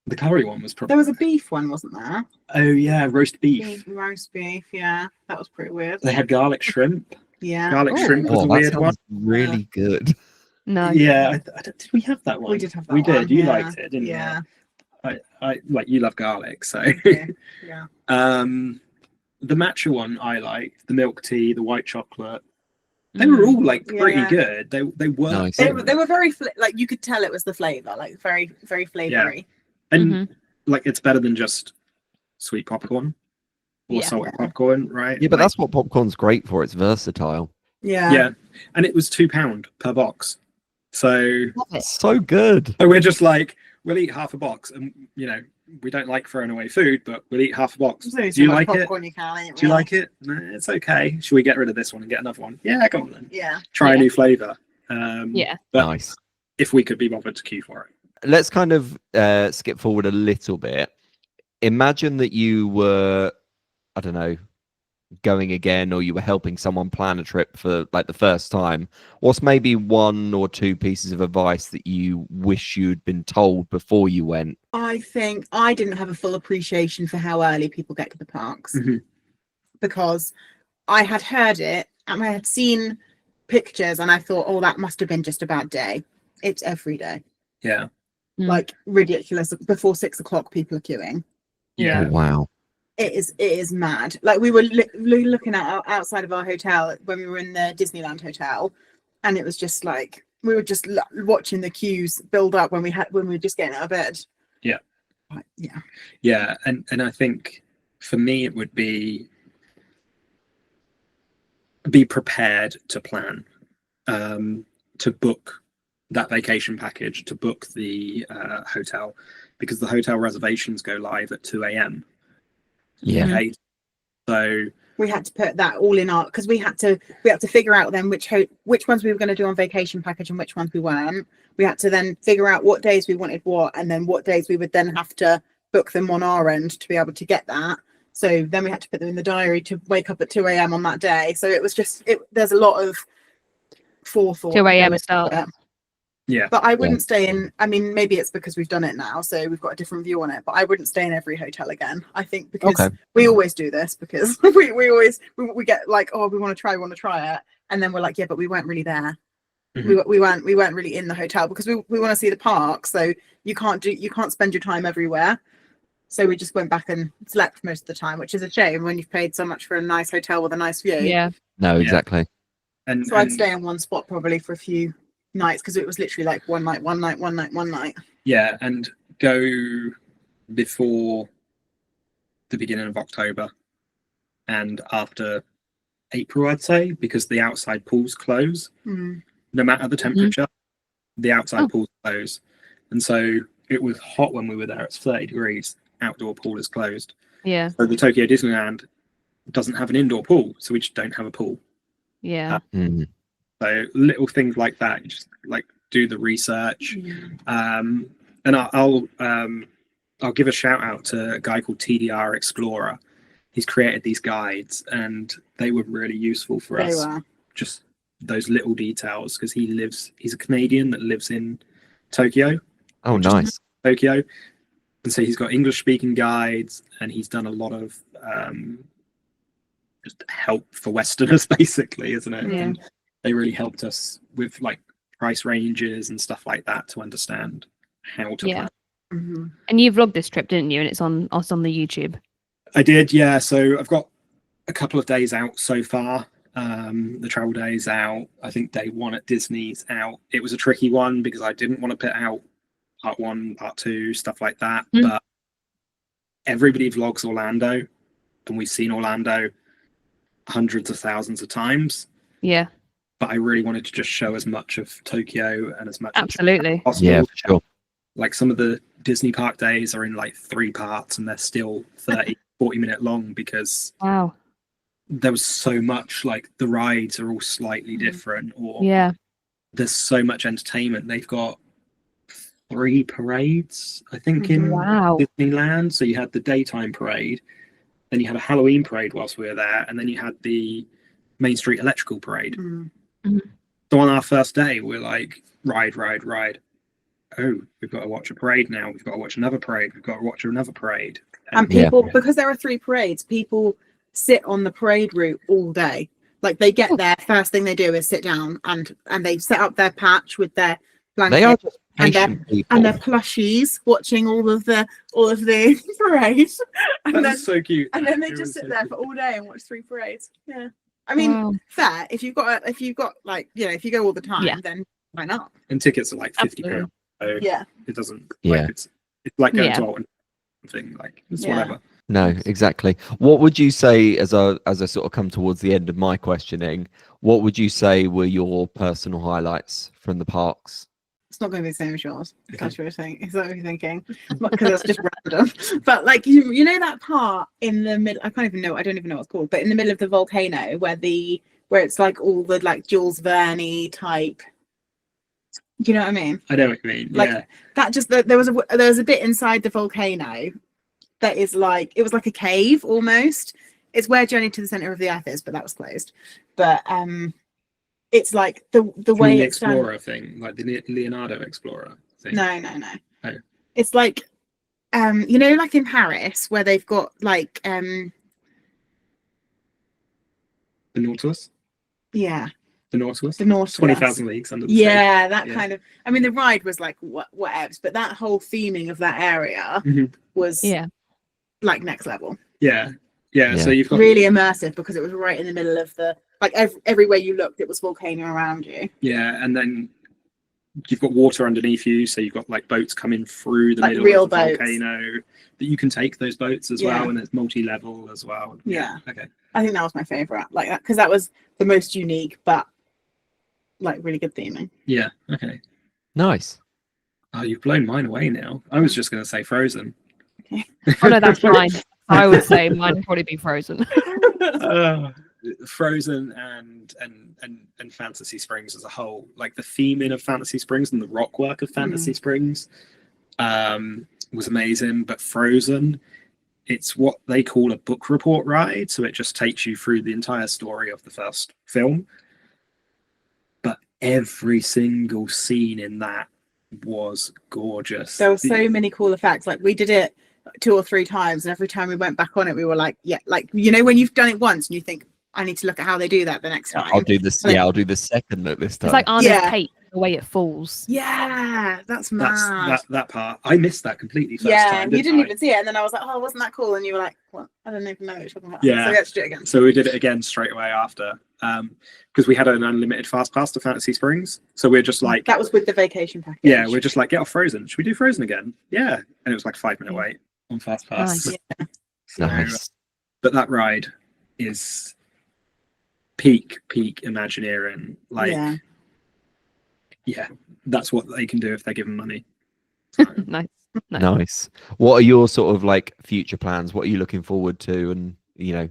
The curry one was probably. There was a beef one, wasn't there? Oh yeah, roast beef. Roast beef, yeah. That was pretty weird. They had garlic shrimp. Yeah. Garlic shrimp was a that weird sounds one. really good. No. Yeah, did we have that one? We did have that We one. did. You yeah. liked it, didn't Yeah. you? I like, you love garlic, so. Yeah. The matcha one I liked. The milk tea, the white chocolate. They were all like pretty good. They were. Nice. They were very like you could tell it was the flavor, like very very flavory. And like it's better than just sweet popcorn or salted popcorn, right? Yeah, but like, that's what popcorn's great for. It's versatile. Yeah. And it was £2 per box, so So good. we're just like, we'll eat half a box, and we don't like throwing away food, but we'll eat half a box. There's Do you only so like much it? popcorn you can eat, Do you really. like it? No, it's okay. Should we get rid of this one and get another one? Yeah, come on then. Yeah. Try a new flavor. Yeah. But Nice. if we could be bothered to queue for it. Let's kind of skip forward a little bit. Imagine that you were, I don't know, going again, or you were helping someone plan a trip for like the first time. What's maybe 1 or 2 pieces of advice that you wish you'd been told before you went? I think I didn't have a full appreciation for how early people get to the parks because I had heard it and I had seen pictures and I thought, oh, that must have been just about day. It's every day. Yeah. Like ridiculous. Before 6 o'clock, people are queuing. Yeah. Oh, wow. It is mad. Like we were looking at outside of our hotel when we were in the Disneyland hotel, and it was just like we were just watching the queues build up when we were just getting out of bed. Yeah. Yeah. And I think for me it would be prepared to plan, to book that vacation package, to book the hotel, because the hotel reservations go live at 2 a.m. Yeah. Okay. So we had to put that all in our because we had to figure out then which ones we were going to do on vacation package and which ones we weren't. We had to then figure out what days we wanted what, and then what days we would then have to book them on our end to be able to get that. So then we had to put them in the diary to wake up at 2 a.m. on that day. So it was just there's a lot of forethought. 2 a.m. start. yeah. But I wouldn't stay in. I mean, maybe it's because we've done it now, so we've got a different view on it. But I wouldn't stay in every hotel again. I think because we always do this because we always get like, oh, we want to try it, and then we're like, yeah, but we weren't really there. We weren't really in the hotel because we want to see the park. So you can't spend your time everywhere. So we just went back and slept most of the time, which is a shame when you've paid so much for a nice hotel with a nice view. Yeah. No, exactly. And So I'd stay in one spot probably for a few nights because it was literally like one night. Yeah, and go before the beginning of October and after April, I'd say, because the outside pools close. No matter the temperature, the outside pools close. And so it was hot when we were there. It's 30 degrees. Outdoor pool is closed. Yeah. So the Tokyo Disneyland doesn't have an indoor pool, so we just don't have a pool. Yeah. So little things like that, you just like do the research. And I'll give a shout out to a guy called TDR Explorer. He's created these guides and they were really useful for us. Just those little details, because he's a Canadian that lives in Tokyo. Oh, nice. Tokyo. And so he's got English speaking guides, and he's done a lot of just help for Westerners, basically, isn't it? Yeah. And they really helped us with like price ranges and stuff like that to understand how to plan. Mm-hmm. And you vlogged this trip, didn't you? And it's on the YouTube. I did, yeah. So I've got a couple of days out so far. The travel days out. I think day one at Disney's out. It was a tricky one because I didn't want to put out part 1, part 2, stuff like that. But everybody vlogs Orlando, and we've seen Orlando hundreds of thousands of times. Yeah. But I really wanted to just show as much of Tokyo and as much Absolutely. as possible. Yeah, for sure. Like some of the Disney park days are in like 3 parts, and they're still 30, 40-minute long because Wow. there was so much. Like the rides are all slightly different, or there's so much entertainment. They've got 3 parades, I think, in Disneyland. So you had the daytime parade, then you had a Halloween parade whilst we were there, and then you had the Main Street Electrical Parade. So on our first day, we're like, ride. Oh, we've got to watch a parade now. We've got to watch another parade. We've got to watch another parade. And people, because there are 3 parades, people sit on the parade route all day. Like they get there, first thing they do is sit down and they set up their patch with their blanket. They are just patient people. And their plushies, watching all of the parade. And That's so cute. And then they just sit there for all day and watch 3 parades. Yeah. I mean, fair. If you've got like, you know, if you go all the time, then why not? And tickets are like £50. So it doesn't. Like, it's like going to Alton thing. Like it's whatever. No, exactly. What would you say, as I sort of come towards the end of my questioning, what would you say were your personal highlights from the parks? It's not going to be the same as yours. That's what you're saying. Is that what you're thinking? Because that's just random. But like you know that part in the middle. I don't even know what it's called. But in the middle of the volcano, where it's like all the like Jules Verne type. Do you know what I mean? I know what you mean. Like that. Just there was a bit inside the volcano that is like, it was like a cave almost. It's where Journey to the Center of the Earth is, but that was closed. But it's like the way the it's Explorer done. thing, like the Leonardo Explorer thing. No. Oh. It's like you know, like in Paris where they've got like the Nautilus. Yeah. The Nautilus. 20,000 Leagues Under the Sea. Yeah, that kind of. I mean, the ride was like whatevs, but that whole theming of that area was like next level. Yeah. So you've got really immersive because it was right in the middle of the like everywhere you looked, it was volcano around you. Yeah, and then you've got water underneath you, so you've got like boats coming through the middle real of the boats. Volcano that you can take those boats as well, and it's multi-level as well. Yeah. Okay. I think that was my favorite, like that, because that was the most unique, but like really good theming. Yeah. Okay. Nice. Oh, you've blown mine away now. I was just going to say Frozen. Okay. Oh no, that's fine. I would say mine would probably be Frozen. Frozen and Fantasy Springs as a whole, like the theming of Fantasy Springs and the rock work of Fantasy Springs was amazing. But Frozen, it's what they call a book report ride, so it just takes you through the entire story of the first film. But every single scene in that was gorgeous. There were so many cool effects. Like we did it 2 or 3 times, and every time we went back on it, we were like, like you know when you've done it once and you think, I need to look at how they do that the next time. I'll do this. I'll do the second look this time. It's like Anna's tape, the way it falls. Yeah, that's mad. That part. I missed that completely first time. You didn't even see it, and then I was like, oh, wasn't that cool? And you were like, well, I don't even know what you're talking about. Yeah. So we had to do it again. So we did it again straight away after, because we had an unlimited fast pass to Fantasy Springs. So we're just like, that was with the vacation package. Yeah, we're just like, get off Frozen. Should we do Frozen again? Yeah, and it was like 5-minute wait on fast pass. Nice. Nice. But that ride is peak Imagineering. Like, yeah, that's what they can do if they're given money. So. Nice. What are your sort of like future plans? What are you looking forward to? And you know,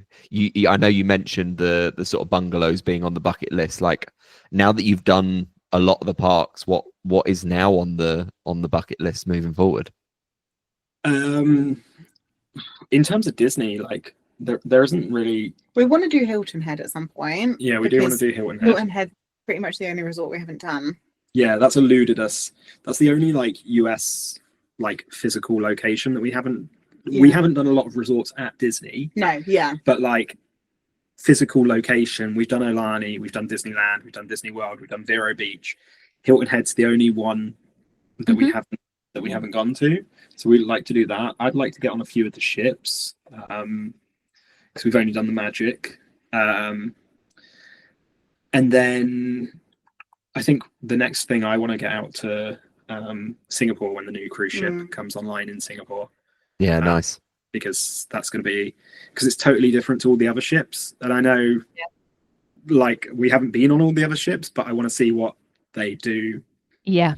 I know you mentioned the sort of bungalows being on the bucket list. Like now that you've done a lot of the parks, what is now on the bucket list moving forward? In terms of Disney, like there isn't really. We want to do Hilton Head at some point. Yeah, we do want to do Hilton Head. Hilton Head, pretty much the only resort we haven't done. Yeah, that's eluded us. That's the only like US like physical location that we haven't done a lot of resorts at Disney. No, yeah. But like physical location, we've done Aulani, we've done Disneyland, we've done Disney World, we've done Vero Beach. Hilton Head's the only one that we haven't gone to. So we'd like to do that. I'd like to get on a few of the ships, because we've only done the Magic. And then I think the next thing I want to get out to Singapore when the new cruise ship comes online in Singapore. Yeah, nice. Because that's going to be, because it's totally different to all the other ships. And I know, like, we haven't been on all the other ships, but I want to see what they do. Yeah.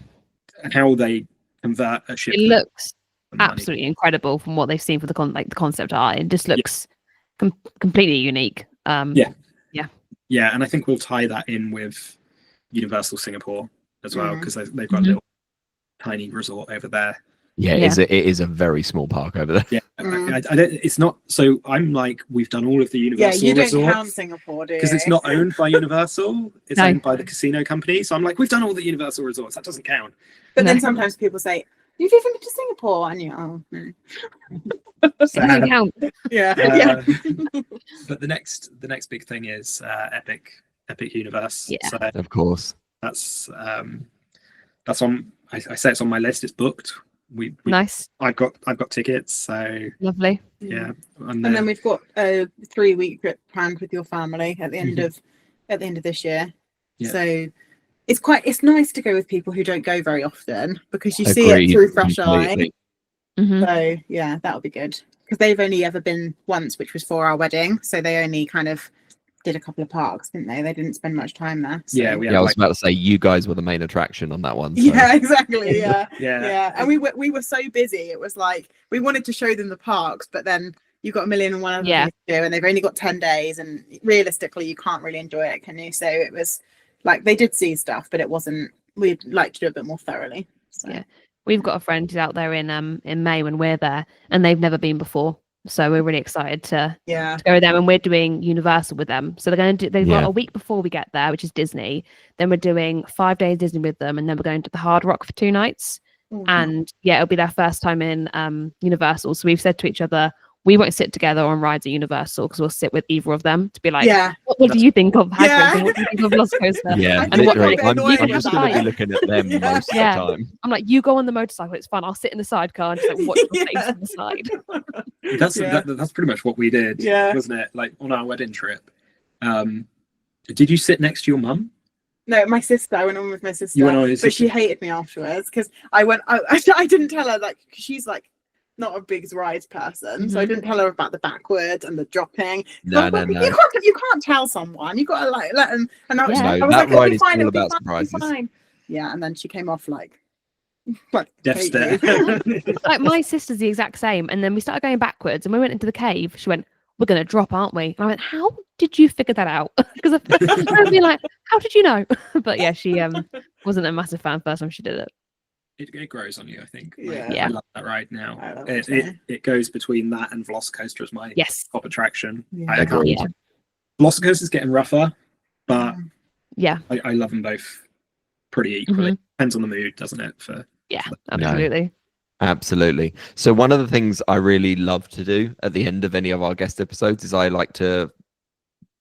And how they convert a ship. It looks absolutely incredible from what they've seen for the concept art. It just looks completely unique. Yeah, and I think we'll tie that in with Universal Singapore as well, because they've got a little tiny resort over there. Yeah, it is a very small park over there. Yeah, I don't. It's not. So I'm like, we've done all of the Universal. Yeah, you don't resorts, count Singapore, do you? because it's not owned by Universal. It's owned by the casino company. So I'm like, we've done all the Universal resorts. That doesn't count. But then sometimes people say, "You've even been to Singapore," and you, oh, no. It doesn't count. Yeah. But the next big thing is Epic Universe. Yeah, so of course. That's on. I say it's on my list. It's booked. We nice. I've got tickets. So lovely. Yeah, and then we've got a 3-week trip planned with your family at the end of this year. Yeah. So it's nice to go with people who don't go very often, because you see it through fresh eye. So yeah, that'll be good, because they've only ever been once, which was for our wedding. So they only kind of did a couple of parks, didn't they? They didn't spend much time there. So. Yeah, I was about to say, you guys were the main attraction on that one. So. Yeah, exactly. Yeah. yeah. And we were so busy. It was like we wanted to show them the parks, but then you got 1,000,001 other things to do, and they've only got 10 days, and realistically, you can't really enjoy it, can you? So it was like they did see stuff, but it wasn't. We'd like to do a bit more thoroughly. So. Yeah, we've got a friend who's out there in May when we're there, and they've never been before. So we're really excited to go with them, and we're doing Universal with them. So they've got a week before we get there, which is Disney. Then we're doing 5 days Disney with them, and then we're going to the Hard Rock for 2 nights. And it'll be their first time in Universal. So we've said to each other, we won't sit together on rides at Universal, because we'll sit with either of them to be like, what do you think of Hagrid's and what do you think of Velocicoaster? Yeah, and literally, I'm just going to be looking at them most of the time. I'm like, you go on the motorcycle, it's fun. I'll sit in the sidecar and just like watch your face on the side. That's pretty much what we did, wasn't it? Like on our wedding trip. Did you sit next to your mum? No, my sister. I went on with my sister, you went on with your but sister. she hated me afterwards, because I didn't tell her, like, cause she's like not a big rides person, so I didn't tell her about the backwards and the dropping. No. You can't tell someone. You got to like let them. And I was that like, ride is all about surprises. Yeah, and then she came off like death stare. Like my sister's the exact same, and then we started going backwards, and we went into the cave. She went, "We're gonna drop, aren't we?" And I went, "How did you figure that out?" Because I was like, "How did you know?" But yeah, she wasn't a massive fan first time she did it. It grows on you, I think. Yeah. I love that ride now. It goes between that and Velocicoaster as my top attraction. Yeah. Velocicoaster's getting rougher, but yeah, I love them both pretty equally. Depends on the mood, doesn't it? Absolutely. No. Absolutely. So one of the things I really love to do at the end of any of our guest episodes is I like to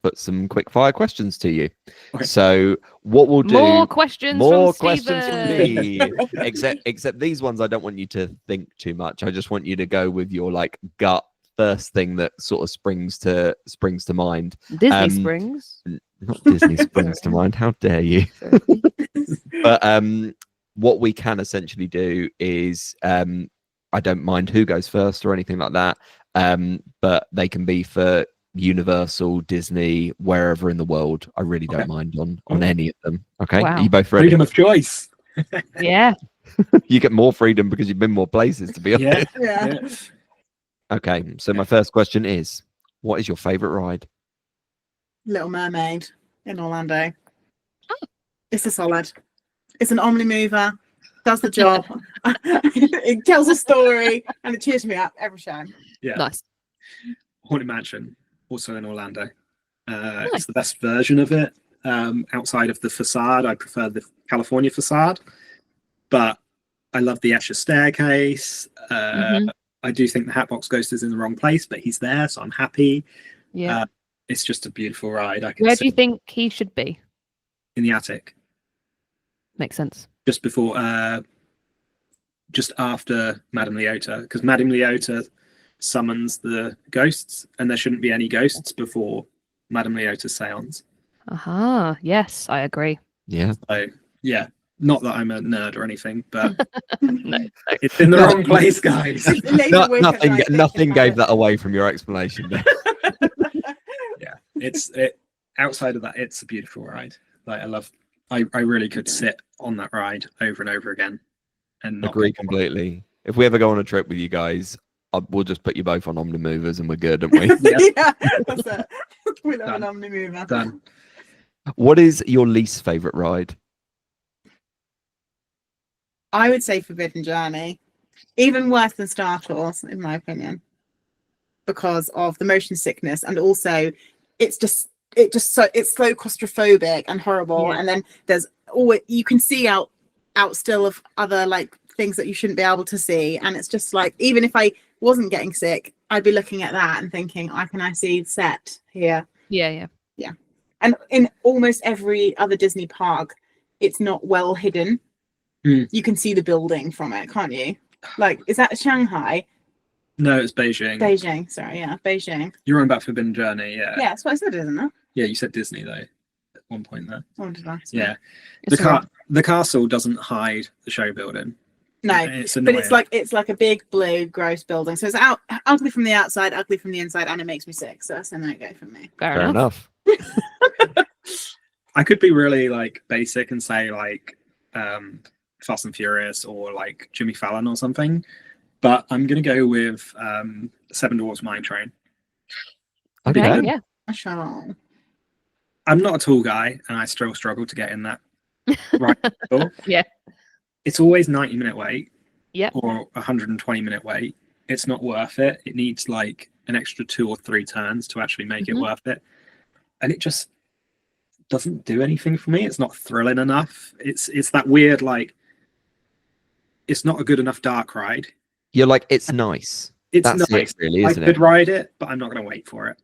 put some quick fire questions to you. Okay. So what we'll do, more questions from me. except these ones I don't want you to think too much. I just want you to go with your like gut first thing that sort of springs to mind. Disney Springs. Not Disney springs to mind. How dare you? But what we can essentially do is I don't mind who goes first or anything like that. But they can be for Universal, Disney, wherever in the world. I really don't mind on any of them. Okay, wow. Are you both ready? Freedom of choice. Yeah. You get more freedom because you've been more places, to be honest. Yeah. Okay, so my first question is, what is your favorite ride? Little Mermaid in Orlando. It's a solid. It's an omni mover. Does the job. It tells a story and it cheers me up every time. Yeah. Nice. Haunted Mansion, also in Orlando. It's the best version of it. Outside of the facade, I prefer the California facade, but I love the Escher staircase. I do think the Hatbox Ghost is in the wrong place, but he's there, so I'm happy. Yeah. It's just a beautiful ride. Where do you think he should be? In the attic. Makes sense. Just before, just after Madame Leota, because Madame Leota summons the ghosts, and there shouldn't be any ghosts before Madame Leota's seance. Aha, yes, I agree. Yeah. So, yeah, not that I'm a nerd or anything, but No. it's in the wrong place, guys. Nothing gave that away from your explanation there. Yeah, it's outside of that, it's a beautiful ride. Like I really could sit on that ride over and over again and not Agree completely. If we ever go on a trip with you guys, we'll just put you both on Omnimovers and we're good, don't we? Yeah, that's it. We'll have an Omnimover. Done. What is your least favorite ride? I would say Forbidden Journey. Even worse than Star Tours, in my opinion, because of the motion sickness, and also it's so claustrophobic and horrible. Yeah. And then there's always, you can see out still of other like things that you shouldn't be able to see, and it's just like, even if I wasn't getting sick, I'd be looking at that and thinking, can I see set here? Yeah. And in almost every other Disney park, it's not well hidden. You can see the building from it, can't you? Like, is that Shanghai? No, it's Beijing. Beijing, sorry, yeah, Beijing. You're on about Forbidden Journey, yeah. Yeah, that's what I said, isn't it? Yeah, you said Disney though at one point there. Or did I? Yeah. It's alright. The castle doesn't hide the show building. No, It's but annoying. it's like a big blue gross building. So it's ugly from the outside, ugly from the inside, and it makes me sick. So that's a no-go for me. Fair enough. I could be really like basic and say like Fast and Furious or like Jimmy Fallon or something, but I'm gonna go with Seven Dwarfs Mine Train. Okay, yeah. Sure. I'm not a tall guy, and I still struggle to get in that right. Yeah. It's always 90-minute wait. Yep. Or 120-minute wait. It's not worth it. It needs like an extra 2 or 3 turns to actually make it worth it, and it just doesn't do anything for me. It's not thrilling enough. It's that weird, like, it's not a good enough dark ride. You're like, it's nice. That's nice. it, really, isn't I could it? ride it, but I'm not going to wait for it.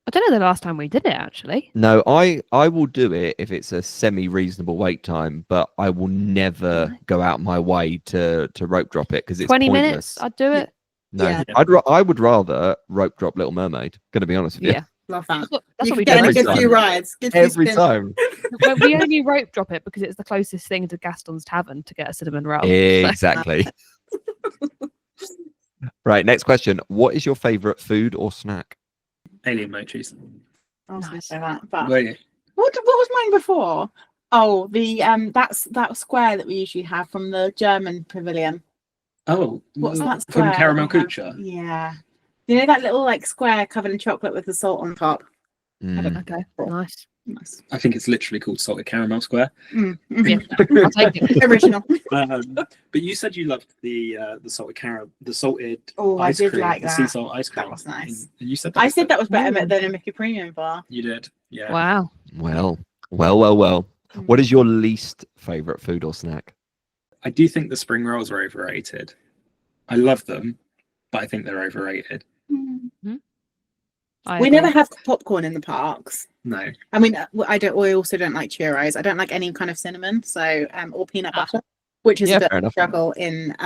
I don't know the last time we did it, actually. No, I will do it if it's a semi-reasonable wait time, but I will never go out my way to rope drop it because it's 20 pointless. minutes, I'd do it. No, Yeah. I would rather rope drop Little Mermaid. Going to be honest with you. Yeah. Love that. That's You what we can do. get in a every good few time. rides. Good few Every spins. time. But we only rope drop it because it's the closest thing to Gaston's Tavern to get a cinnamon roll. Exactly. Right, next question. What is your favourite food or snack? Alien mochis. I was going to Nice. say that. But Were you? what was mine before? Oh, the that square that we usually have from the German pavilion. Oh, What's that square? from Caramel that we have? Kucha? Yeah. You know that little like square covered in chocolate with the salt on top? Mm. Okay, nice. Nice. I think it's literally called Salted Caramel Square. Yeah, I'll take it. Original. But you said you loved the salted caramel, the salted Oh, I ice did cream, like the sea that. salt ice cream. That was nice. And you said I said that was better Ooh. than a Mickey Premium bar. You did. Yeah. Wow. Well. What is your least favourite food or snack? I do think the spring rolls are overrated. I love them, but I think they're overrated. I We agree. never have popcorn in the parks. No. I mean, I also don't like churros. I don't like any kind of cinnamon, so or peanut butter, which is Yeah, a bit fair of a enough. struggle in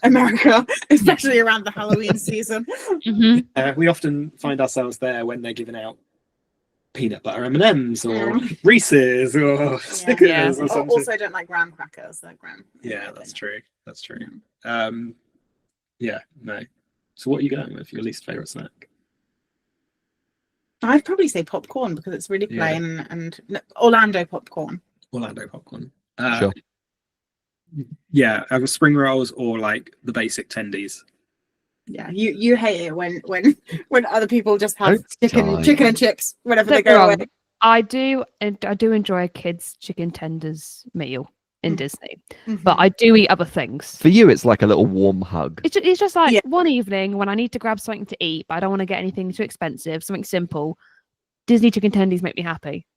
America, especially around the Halloween season. Mhm. We often find ourselves there when they're giving out peanut butter M&Ms or Reese's or Snickers Yeah. or something. Also, don't like graham crackers. They're graham. Yeah, that's true. That's true. Yeah, no. So what are you going with? Your least favourite snack? I'd probably say popcorn because it's really Yeah. plain and Orlando popcorn. Orlando popcorn. Sure. Yeah, either spring rolls or like the basic tendies. Yeah, you hate it when other people just have Don't chicken and chips whenever they Don't get go me away. wrong, I do enjoy a kid's chicken tenders meal in Disney, but I do eat other things. For you, it's like a little warm hug. It's just like Yeah. one evening when I need to grab something to eat, but I don't want to get anything too expensive, something simple. Disney chicken tendies make me happy.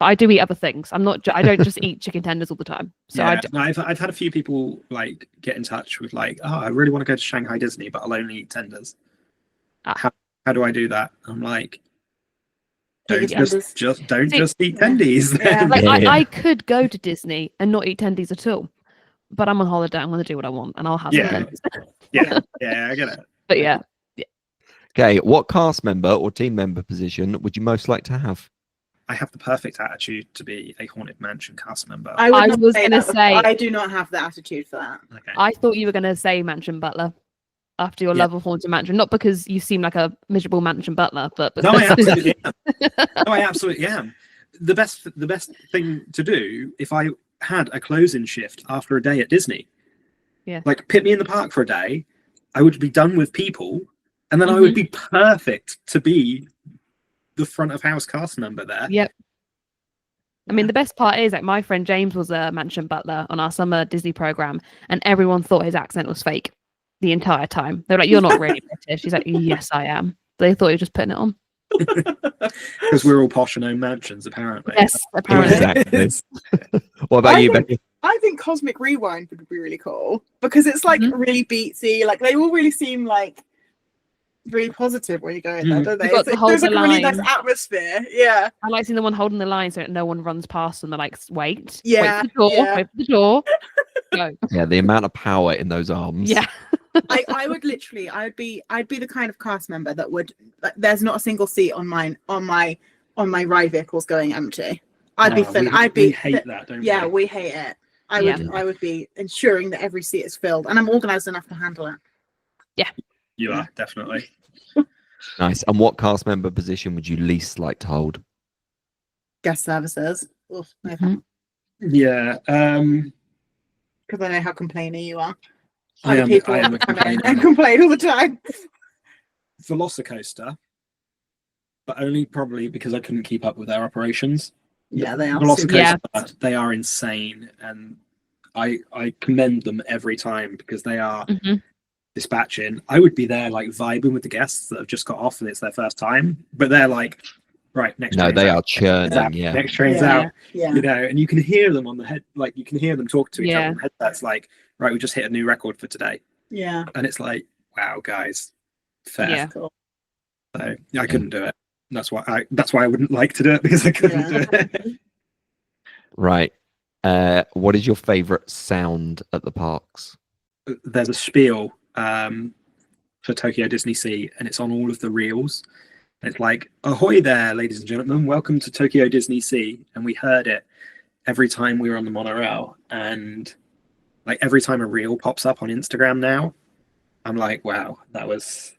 But I do eat other things. I don't just eat chicken tenders all the time. So no, I've had a few people like get in touch with like, oh, I really want to go to Shanghai Disney, but I'll only eat tenders. How do I do that? I'm like, don't just eat tendies. Yeah. Like I could go to Disney and not eat tendies at all, but I'm on holiday. I'm going to do what I want, and I'll have some tendies. yeah, I get it. But yeah. Okay, what cast member or team member position would you most like to have? I have the perfect attitude to be a Haunted Mansion cast member. I was going to say I do not have the attitude for that. Okay. I thought you were going to say Mansion Butler after your love of Haunted Mansion, not because you seem like a miserable Mansion Butler, but because... No, I absolutely am. No, I absolutely am. The best thing to do if I had a closing shift after a day at Disney, like put me in the park for a day, I would be done with people, and then I would be perfect to be the front of house cast member there. Yep. I mean, the best part is like my friend James was a Mansion Butler on our summer Disney program, and everyone thought his accent was fake the entire time. They're like, "You're not really British." He's like, "Yes, I am." They thought he was just putting it on. Because we're all posh and own mansions, apparently. Yes, apparently. Exactly. What about you, Becky? I think Cosmic Rewind would be really cool because it's like really beatsy. Like they all really seem like really positive when you go in there, don't they? There's like a really nice atmosphere. Yeah. I like seeing the one holding the line so that no one runs past them. They're like, wait for Yeah. wait for the door. Go. Yeah, the amount of power in those arms. Yeah. I would literally, I'd be the kind of cast member that would, like, there's not a single seat on my ride vehicles going empty. We hate that, don't we? Yeah, we hate it. I would be ensuring that every seat is filled, and I'm organized enough to handle it. Yeah. You are, definitely. Nice. And what cast member position would you least like to hold? Guest services. Oof, no thanks. Yeah. Because I know how complainy you are. I am a complainer. I complain all the time. Velocicoaster, but only probably because I couldn't keep up with their operations. Yeah, they are. Velocicoaster, they are insane, and I commend them every time because they are dispatching. I would be there like vibing with the guests that have just got off and it's their first time, but they're like, right, next. No, they out. are churning. Yeah, next train's out. Yeah. You know, and you can hear them on the head, like you can hear them talk to each other on Yeah. headsets, like, right, we just hit a new record for today. Yeah. And it's like, wow, guys, fair. Yeah. Cool. So I couldn't do it. That's why I wouldn't like to do it, because I couldn't do it. Right. What is your favorite sound at the parks? There's a spiel for Tokyo Disney Sea, and it's on all of the reels. It's like, ahoy there, ladies and gentlemen, welcome to Tokyo Disney Sea. And we heard it every time we were on the monorail. And like every time a reel pops up on Instagram now, I'm like, wow, that was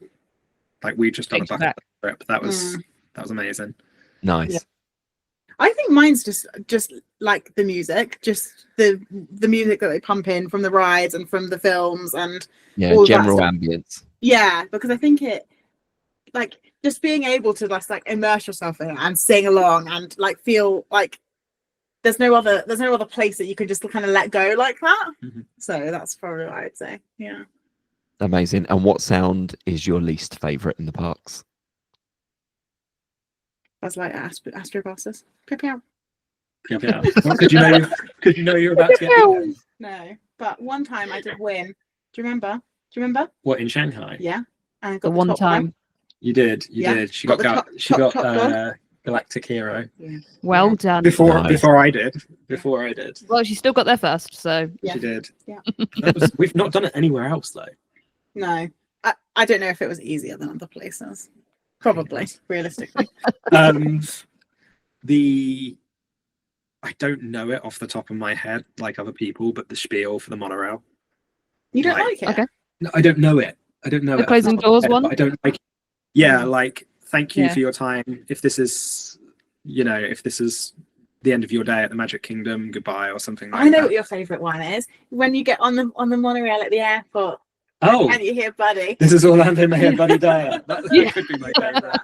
like, we just done a bucket trip. That was amazing. Nice. Yeah. I think mine's just like the music, just the music that they pump in from the rides and from the films and all general that ambience. Yeah, because I think it, like, just being able to just like immerse yourself in it and sing along and like feel like there's no other place that you can just kind of let go like that. So that's probably what I'd say. Yeah. Amazing. And what sound is your least favorite in the parks? That's like Astro Bosses. Pew pew. Because you know you're about to get No, but one time I did win. Do you remember? What, in Shanghai? Yeah. And The one time. You did. You did. She got Galactic Hero. Yeah. Well done. Before I did. Well, she still got there first, so Yeah. She did. Yeah. We've not done it anywhere else though. No. I don't know if it was easier than other places. Probably, realistically. I don't know it off the top of my head like other people, but the spiel for the monorail. You don't like it? Okay. No, I don't know it. The closing doors one? But I don't like it. Yeah, like, thank you for your time. If this is the end of your day at the Magic Kingdom, goodbye, or something like that. I know what your favourite one is. When you get on the monorail at the airport. Oh, and you hear Buddy. This is Orlando Mayor Buddy Dyer. That could be my favourite.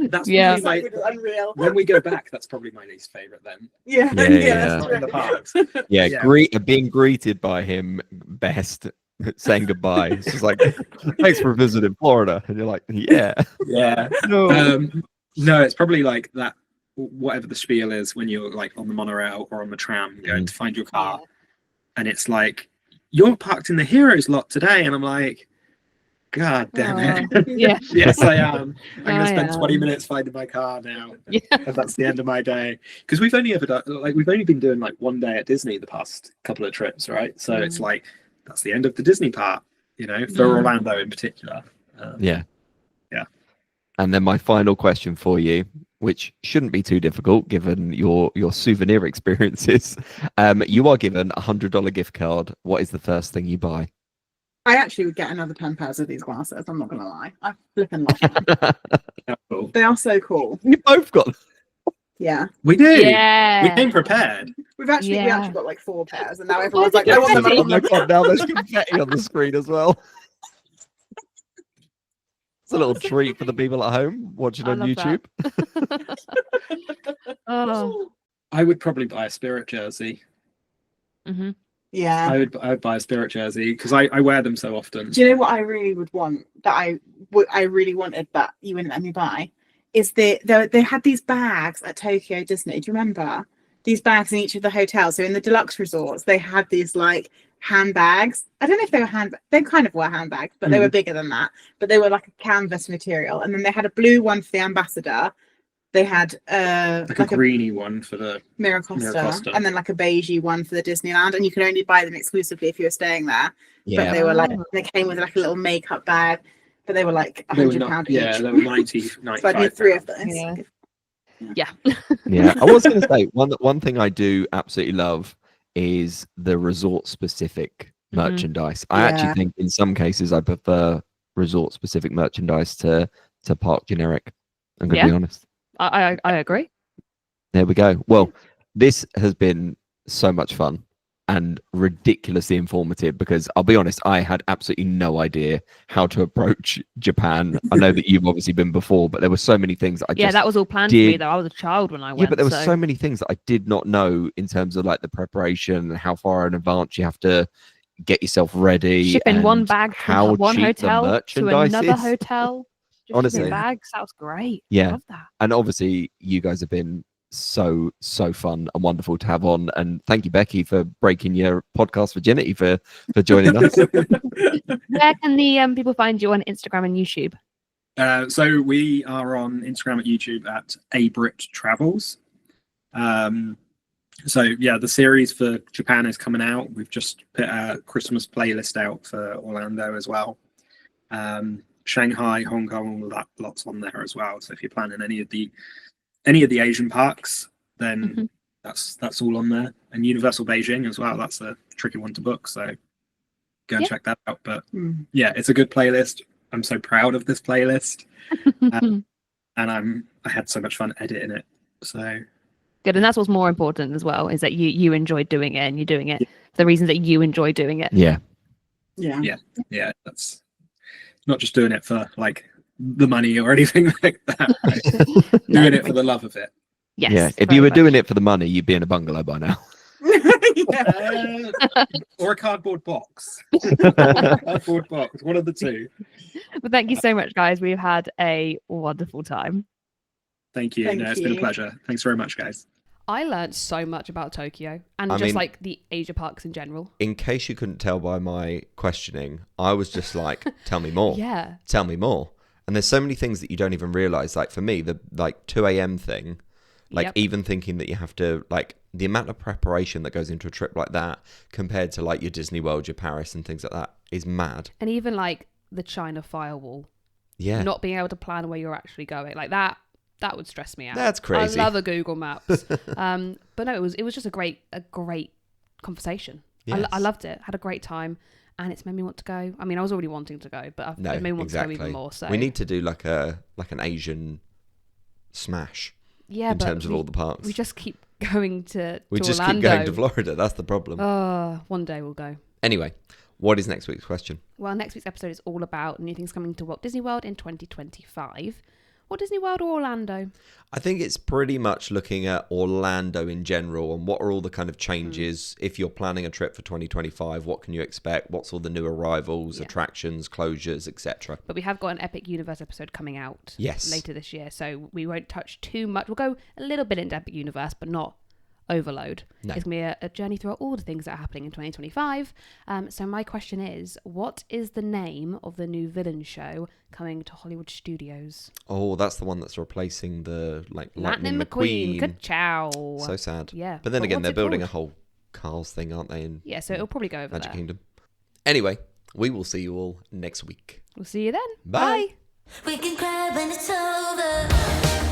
That's It's unreal. When we go back, that's probably my least favourite then. Yeah. That's not in the parks. Being greeted by him best, saying goodbye. It's just like, thanks for visiting Florida. And you're like, yeah. No, it's probably like that whatever the spiel is when you're like on the monorail or on the tram going to find your car, and it's like, you're parked in the heroes lot today, and I'm like, God damn it. Yeah. Yes, I am. I'm going to spend 20 minutes finding my car now. Yeah. And that's the end of my day. Because we've only been doing like one day at Disney the past couple of trips, right? So it's like, that's the end of the Disney part, for Orlando in particular. Yeah. Yeah. And then my final question for you, which shouldn't be too difficult given your souvenir experiences. You are given $100 gift card. What is the first thing you buy? I actually would get another 10 pairs of these glasses. I'm not going to lie. I flipping love them. Cool. They are so cool. You both got them. Yeah. We do. Yeah. We came prepared. We actually got like 4 pairs, and now everyone's like, I want them. Oh my God, now there's confetti on the screen as well. It's a little treat for the people at home watching on YouTube. I would probably buy a Spirit jersey. Mm-hmm. Yeah. I would buy a Spirit jersey because I wear them so often. Do you know what I really would want that I really wanted, but you wouldn't let me buy? Is they had these bags at Tokyo Disney. Do you remember? These bags in each of the hotels. So in the deluxe resorts, they had these like handbags. I don't know if they were they kind of were handbags, but they were bigger than that. But they were like a canvas material. And then they had a blue one for the ambassador. They had like a greeny one for the Miracosta, and then like a beigey one for the Disneyland, and you could only buy them exclusively if you were staying there. Yeah. But they were like, they came with like a little makeup bag, but they were like £100 each. Yeah, they were 95. So I need 3 of those. Yeah. Yeah. I was going to say one thing I do absolutely love is the resort specific merchandise. I actually think in some cases I prefer resort specific merchandise to park generic. I'm going to be honest. I agree. There we go. Well, this has been so much fun and ridiculously informative because I'll be honest, I had absolutely no idea how to approach Japan. I know that you've obviously been before, but there were so many things that that was all planned for me though. I was a child when I went. Yeah, but there were so many things that I did not know in terms of like the prepreparation and how far in advance you have to get yourself ready. Shipping one bag from one hotel to another is. Hotel. Honestly, bags, that was great. Yeah. I love that. And obviously you guys have been so fun and wonderful to have on, and thank you, Becky, for breaking your podcast virginity for joining us. Where can the people find you on Instagram and YouTube? So we are on Instagram and YouTube at ABritTravels. So yeah, the series for Japan is coming out. We've just put a Christmas playlist out for Orlando as well. Shanghai, Hong Kong, all that lots on there as well. So if you're planning any of the Asian parks, then that's all on there. And Universal Beijing as well. That's a tricky one to book, so go and check that out. But yeah, it's a good playlist. I'm so proud of this playlist, and I had so much fun editing it. So good, and that's what's more important as well, is that you enjoy doing it and you're doing it for the reasons that you enjoy doing it. Yeah. That's not just doing it for like the money or anything like that. Doing it for the love of it. Yes. Yeah. If you were doing it for the money, you'd be in a bungalow by now. Or a cardboard box. Cardboard box, one of the two. Well, thank you so much, guys. We've had a wonderful time. Thank you. It's been a pleasure. Thanks very much, guys. I learned so much about Tokyo and like the Asia parks in general. In case you couldn't tell by my questioning, I was just like, tell me more. Yeah. Tell me more. And there's so many things that you don't even realize. Like for me, the like 2 a.m. thing, like even thinking that you have to, like the amount of preparation that goes into a trip like that compared to like your Disney World, your Paris and things like that is mad. And even like the China firewall. Yeah. Not being able to plan where you're actually going. Like that would stress me out. That's crazy. I love a Google Maps. But no, it was just a great conversation. Yes. I loved it. Had a great time, and it's made me want to go. I mean, I was already wanting to go, but it made me want to go even more. So we need to do like an Asian smash. Yeah, in terms of all the parks. We just keep going to We just Orlando. keep going to Florida. That's the problem. One day we'll go. Anyway, what is next week's question? Well, next week's episode is all about new things coming to Walt Disney World in 2025. Or Disney World or Orlando? I think it's pretty much looking at Orlando in general and what are all the kind of changes. If you're planning a trip for 2025, what can you expect? What's all the new arrivals, attractions, closures, etc. But we have got an Epic Universe episode coming out later this year, so we won't touch too much. We'll go a little bit into Epic Universe, but not overload. No. It's going to be a journey through all the things that are happening in 2025. So my question is, what is the name of the new villain show coming to Hollywood Studios? Oh, that's the one that's replacing the Lightning McQueen. Good chow. So sad. Yeah. But then again, they're building a whole Cars thing, aren't they? Yeah, so it'll probably go over Magic there. Kingdom. Anyway, we will see you all next week. We'll see you then. Bye. Bye. We can cry when it's over.